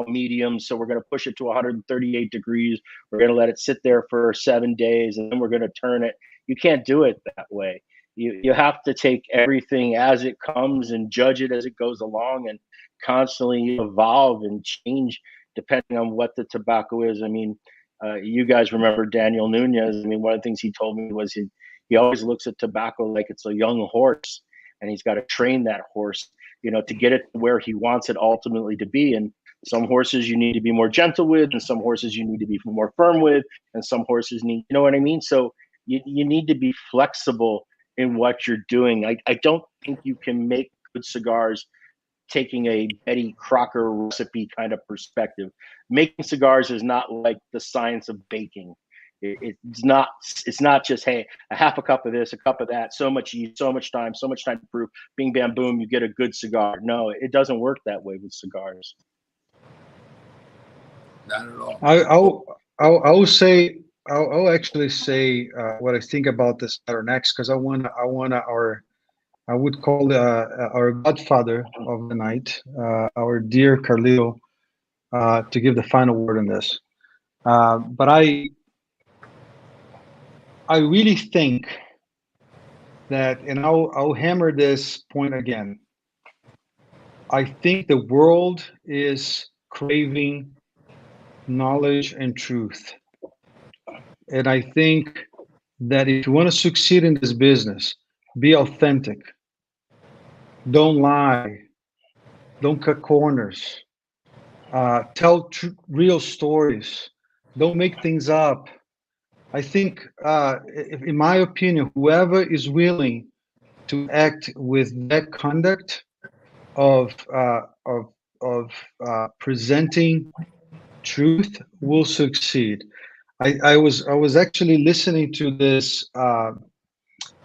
medium. So we're going to push it to 138 degrees. We're going to let it sit there for 7 days, and then we're going to turn it. You can't do it that way. You have to take everything as it comes and judge it as it goes along, and constantly evolve and change depending on what the tobacco is. You guys remember Daniel Nunez. One of the things he told me was he always looks at tobacco like it's a young horse, and he's got to train that horse, to get it to where he wants it ultimately to be. And some horses you need to be more gentle with, and some horses you need to be more firm with, and some horses need, So you need to be flexible in what you're doing. I don't think you can make good cigars taking a Betty Crocker recipe kind of perspective. Making cigars is not like the science of baking. It's not just, hey, a half a cup of this, a cup of that, so much yeast, so much time to proof, bing bam boom, you get a good cigar. No, it doesn't work that way with cigars. Not at all. I'll actually say what I think about this matter next, because I would call our godfather of the night, our dear Carlito, to give the final word on this. But I really think that, and I'll hammer this point again. I think the world is craving knowledge and truth. And I think that if you want to succeed in this business, be authentic. Don't lie. Don't cut corners. Tell real stories. Don't make things up. I think, in my opinion, whoever is willing to act with that conduct of presenting truth will succeed. I was actually listening to this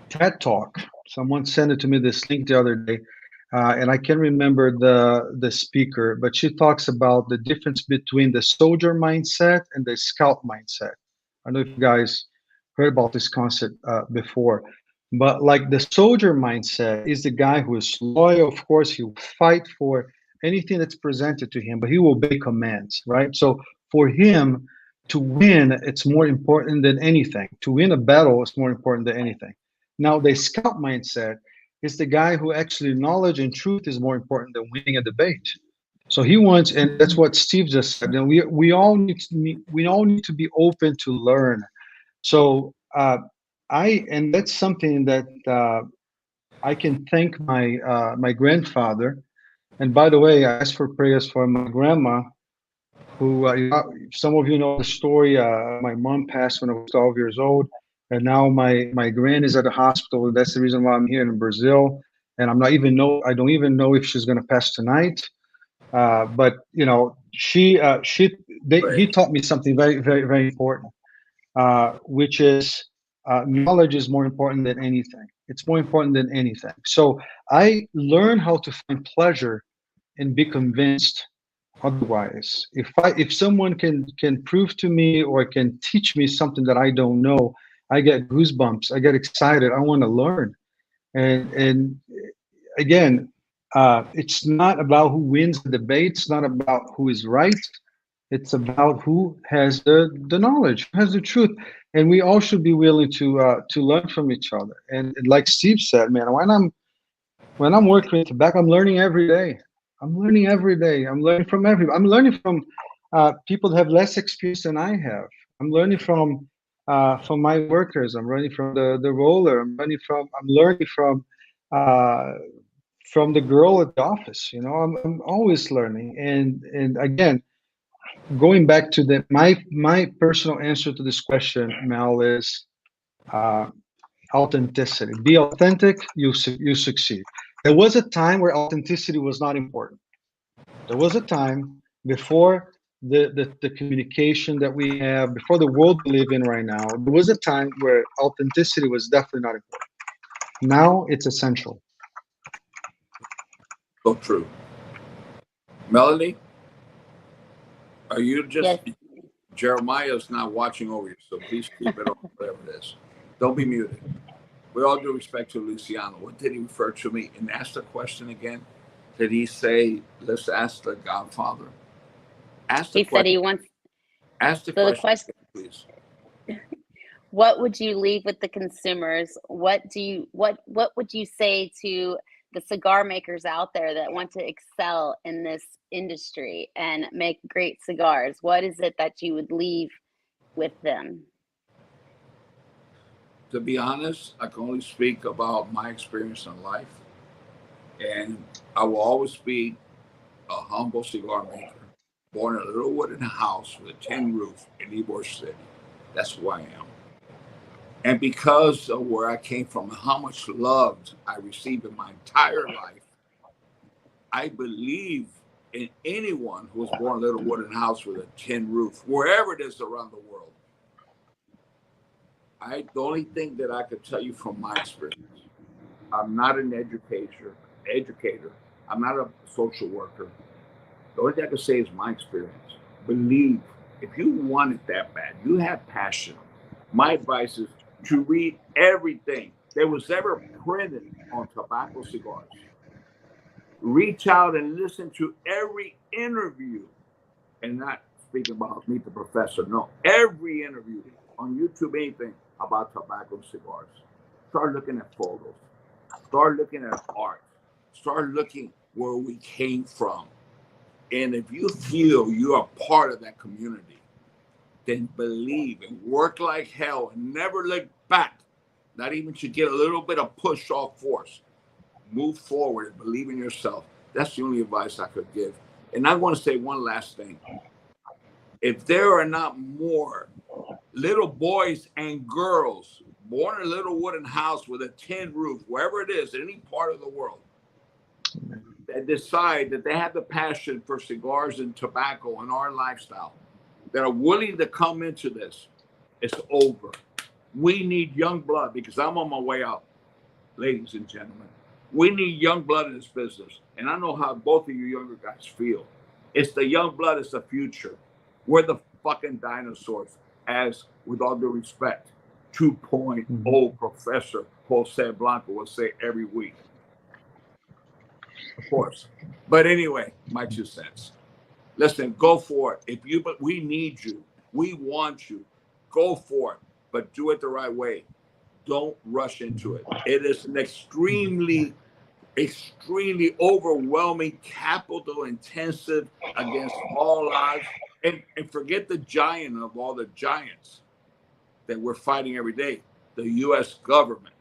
TED Talk. Someone sent it to me, this link, the other day, and I can't remember the speaker, but she talks about the difference between the soldier mindset and the scout mindset. I don't know if you guys heard about this concept before, but like the soldier mindset is the guy who is loyal. Of course, he will fight for anything that's presented to him, but he will obey commands, right? So for him to win, it's more important than anything. To win a battle is more important than anything. Now, the scout mindset is the guy who actually knowledge and truth is more important than winning a debate. So he wants, and that's what Steve just said. And we all need to be open to learn. So and that's something that I can thank my grandfather. And by the way, I asked for prayers for my grandma, who some of you know the story. My mom passed when I was 12 years old, and now my grand is at the hospital. That's the reason why I'm here in Brazil, and I don't even know if she's going to pass tonight. But you know, he taught me something very, very, very important, which is knowledge is more important than anything. It's more important than anything. So I learned how to find pleasure and be convinced otherwise. If someone can prove to me or can teach me something that I don't know, I get goosebumps. I get excited. I want to learn. And again, it's not about who wins the debate. It's not about who is right. It's about who has the knowledge, who has the truth, and we all should be willing to learn from each other. And like Steve said, man, when I'm working with tobacco, I'm learning every day. I'm learning every day. I'm learning from everybody. I'm learning from people that have less experience than I have. I'm learning from my workers. I'm learning from the roller. I'm learning from the girl at the office. You know, I'm always learning. And again, going back to my personal answer to this question, Mel, is authenticity. Be authentic, you succeed. There was a time where authenticity was not important. There was a time before the communication that we have, before the world we live in right now, there was a time where authenticity was definitely not important. Now it's essential. So true. Melanie, are you just... Yes. Jeremiah's not watching over you, so please keep it on, whatever it is. Don't be muted. With all due respect to Luciano, what did he refer to me? And ask the question again. Did he say, let's ask the Godfather? Ask the He question. said he wants. Ask the So question, please. What would you leave with the consumers? What would you say to the cigar makers out there that want to excel in this industry and make great cigars? What is it that you would leave with them? To be honest, I can only speak about my experience in life. And I will always be a humble cigar maker, born in a little wooden house with a tin roof in Ybor City. That's who I am. And because of where I came from and how much love I received in my entire life, I believe in anyone who was born in a little wooden house with a tin roof, wherever it is around the world. The only thing that I could tell you from my experience, I'm not an educator. I'm not a social worker. The only thing I can say is my experience. Believe, if you want it that bad, you have passion. My advice is to read everything that was ever printed on tobacco cigars. Reach out and listen to every interview, and not speaking about Meet the Professor. No, every interview on YouTube, anything about tobacco cigars. Start looking at photos. Start looking at art. Start looking where we came from. And if you feel you are part of that community, then believe and work like hell and never look back. Not even to get a little bit of push off force. Move forward and believe in yourself. That's the only advice I could give. And I want to say one last thing. If there are not more little boys and girls born in a little wooden house with a tin roof, wherever it is, in any part of the world, that decide that they have the passion for cigars and tobacco and our lifestyle, that are willing to come into this, it's over. We need young blood, because I'm on my way out, ladies and gentlemen. We need young blood in this business. And I know how both of you younger guys feel. It's the young blood, it's the future. We're the fucking dinosaurs, as, with all due respect, 2.0 Professor Jose Blanco will say every week. Of course. But anyway, my 2 cents. Listen, go for it. We need you. We want you. Go for it. But do it the right way. Don't rush into it. It is an extremely overwhelming, capital intensive, against all odds. And forget the giant of all the giants that we're fighting every day, the U.S. government,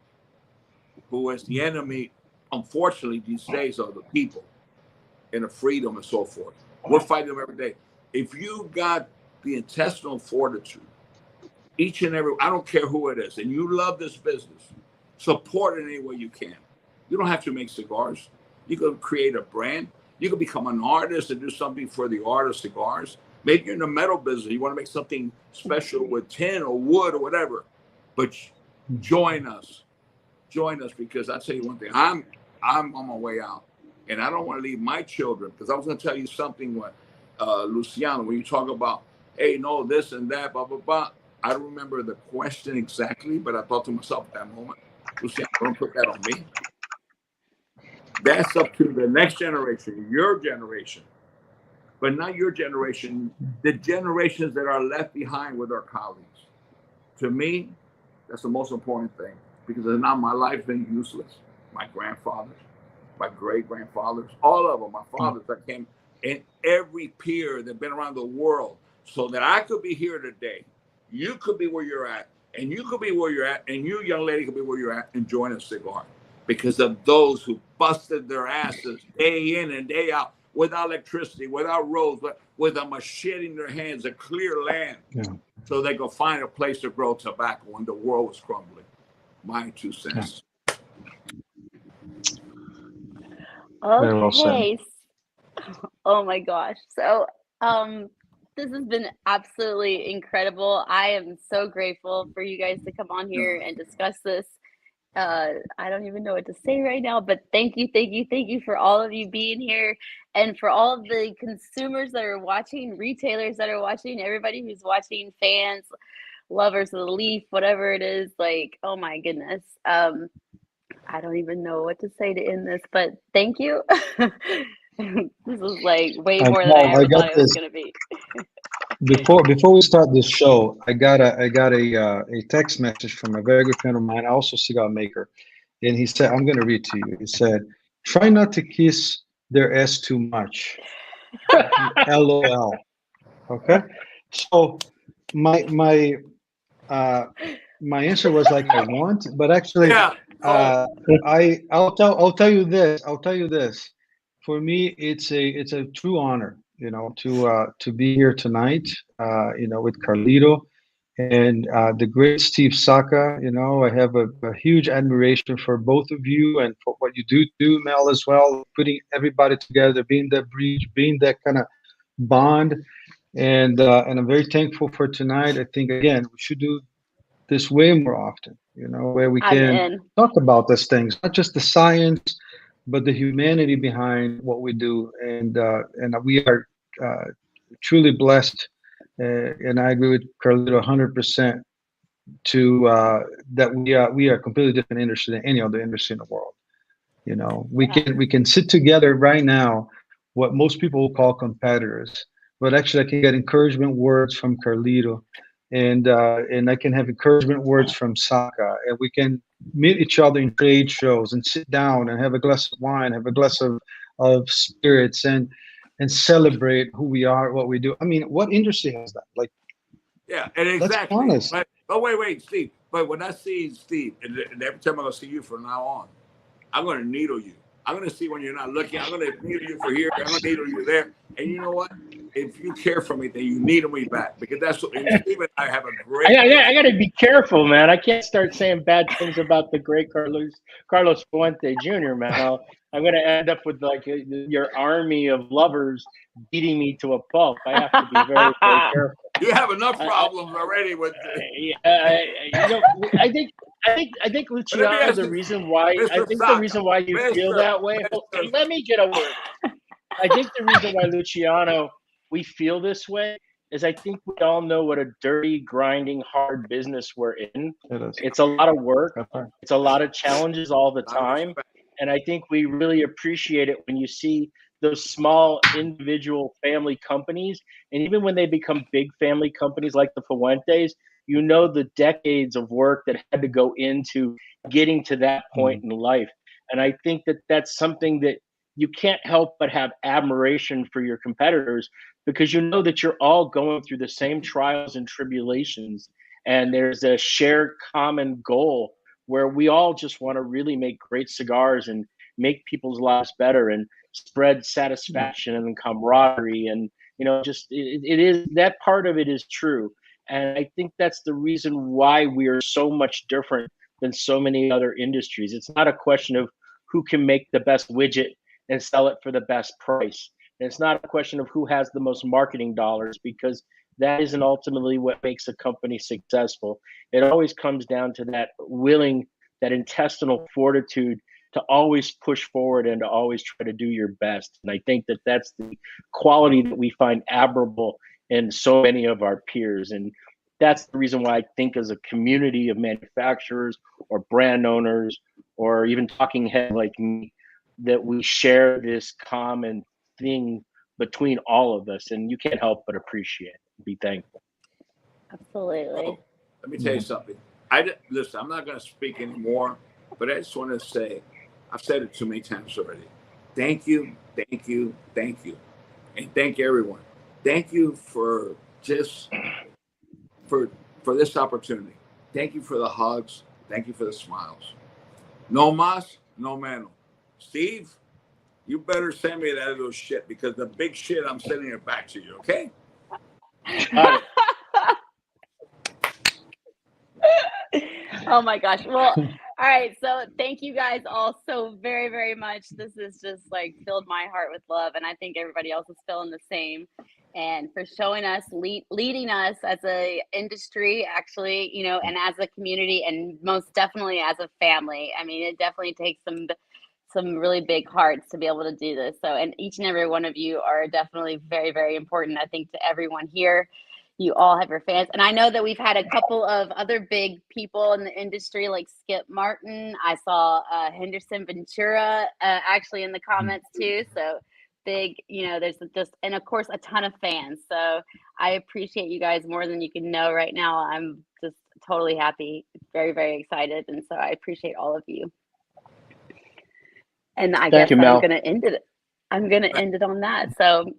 who is the enemy, unfortunately, these days, of the people and the freedom and so forth. We're fighting them every day. If you got the intestinal fortitude, each and every, I don't care who it is, and you love this business, support it any way you can. You don't have to make cigars. You could create a brand. You could become an artist and do something for the art of cigars. Maybe you're in the metal business. You want to make something special with tin or wood or whatever. But join us. Join us, because I tell you one thing. I'm on my way out, and I don't want to leave my children, because I was going to tell you something with Luciano, when you talk about, hey, no, this and that, blah, blah, blah. I don't remember the question exactly, but I thought to myself at that moment, Luciano, don't put that on me. That's up to the next generation, your generation. But not your generation, the generations that are left behind with our colleagues. To me, that's the most important thing, because if not, my life's been useless. My grandfathers, my great-grandfathers, all of them, my fathers that came, and every peer that's been around the world, so that I could be here today. You could be where you're at, and you could be where you're at, and you, young lady, could be where you're at, enjoying a cigar, because of those who busted their asses day in and day out, without electricity, without roads, but with a machete in their hands, a clear land, so they could find a place to grow tobacco when the world was crumbling. My 2 cents. Okay. Oh my gosh. So this has been absolutely incredible. I am so grateful for you guys to come on here and discuss this. I don't even know what to say right now, but thank you for all of you being here, and for all of the consumers that are watching, retailers that are watching, everybody who's watching, fans, lovers of the leaf, whatever it is. Like, oh my goodness. I don't even know what to say to end this, but thank you. This is like way more than I ever thought it was going to be. Before we start this show, I got a text message from a very good friend of mine, also cigar maker, and he said, I'm going to read to you. He said, "Try not to kiss their ass too much." LOL. Okay, so my answer was like, I want, but actually, I'll tell you this. For me, it's a true honor, to be here tonight, with Carlito, and the great Steve Saka. You know, I have a huge admiration for both of you and for what you do, Mel, as well. Putting everybody together, being that bridge, being that kind of bond, and I'm very thankful for tonight. I think again we should do this way more often. You know, where we I'm can in. talk about these things, not just the science, but the humanity behind what we do, and we are truly blessed. And I agree with Carlito 100% to that we are a completely different industry than any other industry in the world. You know, Yeah. we can sit together right now, what most people will call competitors, but actually I can get encouragement words from Carlito, and I can have encouragement words from Saka, and we can meet each other in trade shows and sit down and have a glass of wine, have a glass of spirits, and celebrate who we are, what we do. I mean, what industry has that? Like, Yeah, and let's be exactly. honest. But wait, Steve. But when I see Steve, and every time I'm gonna see you from now on, I'm gonna needle you. I'm gonna see when you're not looking. I'm gonna needle you for here. I'm gonna needle you there. And you know what? If you care for me, then you needle me back, because that's what. And Steve and I have a great. I got to be careful, man. I can't start saying bad things about the great Carlos Fuente Jr., man. I'm going to end up with like your army of lovers beating me to a pulp. I have to be very, very careful. You have enough problems already with. You know, I think Luciano, the reason why the reason why you feel that way. Let me get a word. I think the reason why Luciano we feel this way is I think we all know what a dirty, grinding, hard business we're in. It's a lot of work. It's a lot of challenges all the time. And I think we really appreciate it when you see those small individual family companies. And even when they become big family companies like the Fuentes, you know the decades of work that had to go into getting to that point in life. And I think that that's something that you can't help but have admiration for your competitors, because you know that you're all going through the same trials and tribulations, and there's a shared common goal where we all just want to really make great cigars and make people's lives better and spread satisfaction and camaraderie. And you know, just it is that part of it is true. And I think that's the reason why we are so much different than so many other industries. It's not a question of who can make the best widget and sell it for the best price. And it's not a question of who has the most marketing dollars, because that isn't ultimately what makes a company successful. It always comes down to that intestinal fortitude to always push forward and to always try to do your best. And I think that that's the quality that we find admirable in so many of our peers. And that's the reason why I think as a community of manufacturers or brand owners or even talking head like me, that we share this common thing between all of us, and you can't help but appreciate it and be thankful. Absolutely. Oh, let me tell you something. Listen, I'm not going to speak anymore, but I just want to say, I've said it too many times already. Thank you, thank you, thank you, and thank everyone. Thank you for just for this opportunity. Thank you for the hugs. Thank you for the smiles. No mas, no mano. Steve, you better send me that little shit, because the big shit, I'm sending it back to you, okay? Oh my gosh. Well, all right. So thank you guys all so very, very much. This is just like filled my heart with love. And I think everybody else is feeling the same. And for showing us, leading us as a industry, actually, you know, and as a community, and most definitely as a family. I mean, it definitely takes some really big hearts to be able to do this. So, and each and every one of you are definitely very, very important, I think, to everyone here. You all have your fans. And I know that we've had a couple of other big people in the industry, like Skip Martin. I saw Henderson Ventura actually in the comments too. So big, you know, there's just, and of course, a ton of fans. So I appreciate you guys more than you can know right now. I'm just totally happy, very, very excited. And so I appreciate all of you. And I guess I'm going to end it. I'm going to end it on that. So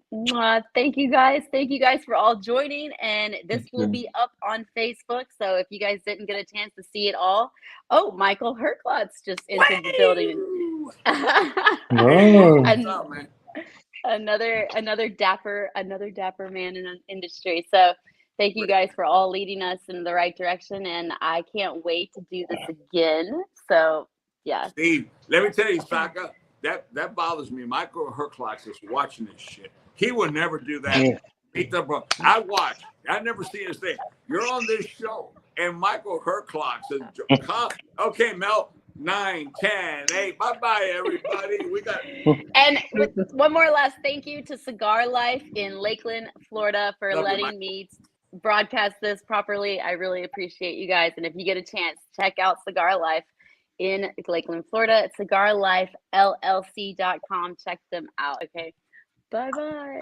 thank you guys. Thank you guys for all joining. And this will be up on Facebook. So if you guys didn't get a chance to see it all. Oh, Michael Herklotz just entered the building. Another dapper man in an industry. So Thank you guys for all leading us in the right direction, and I can't wait to do this again. So, yeah. Steve, let me tell you, Saka, that bothers me. Michael Herclox is watching this shit. He would never do that. Yeah. I watch. I never see his thing. You're on this show, and Michael Herclox is okay, Mel. 9, 10, 8. Bye-bye, everybody. We got. And one more last thank you to Cigar Life in Lakeland, Florida, for letting me broadcast this properly. I really appreciate you guys. And if you get a chance, check out Cigar Life in Lakeland, Florida. It's cigarlifellc.com. Check them out. Okay. Bye-bye.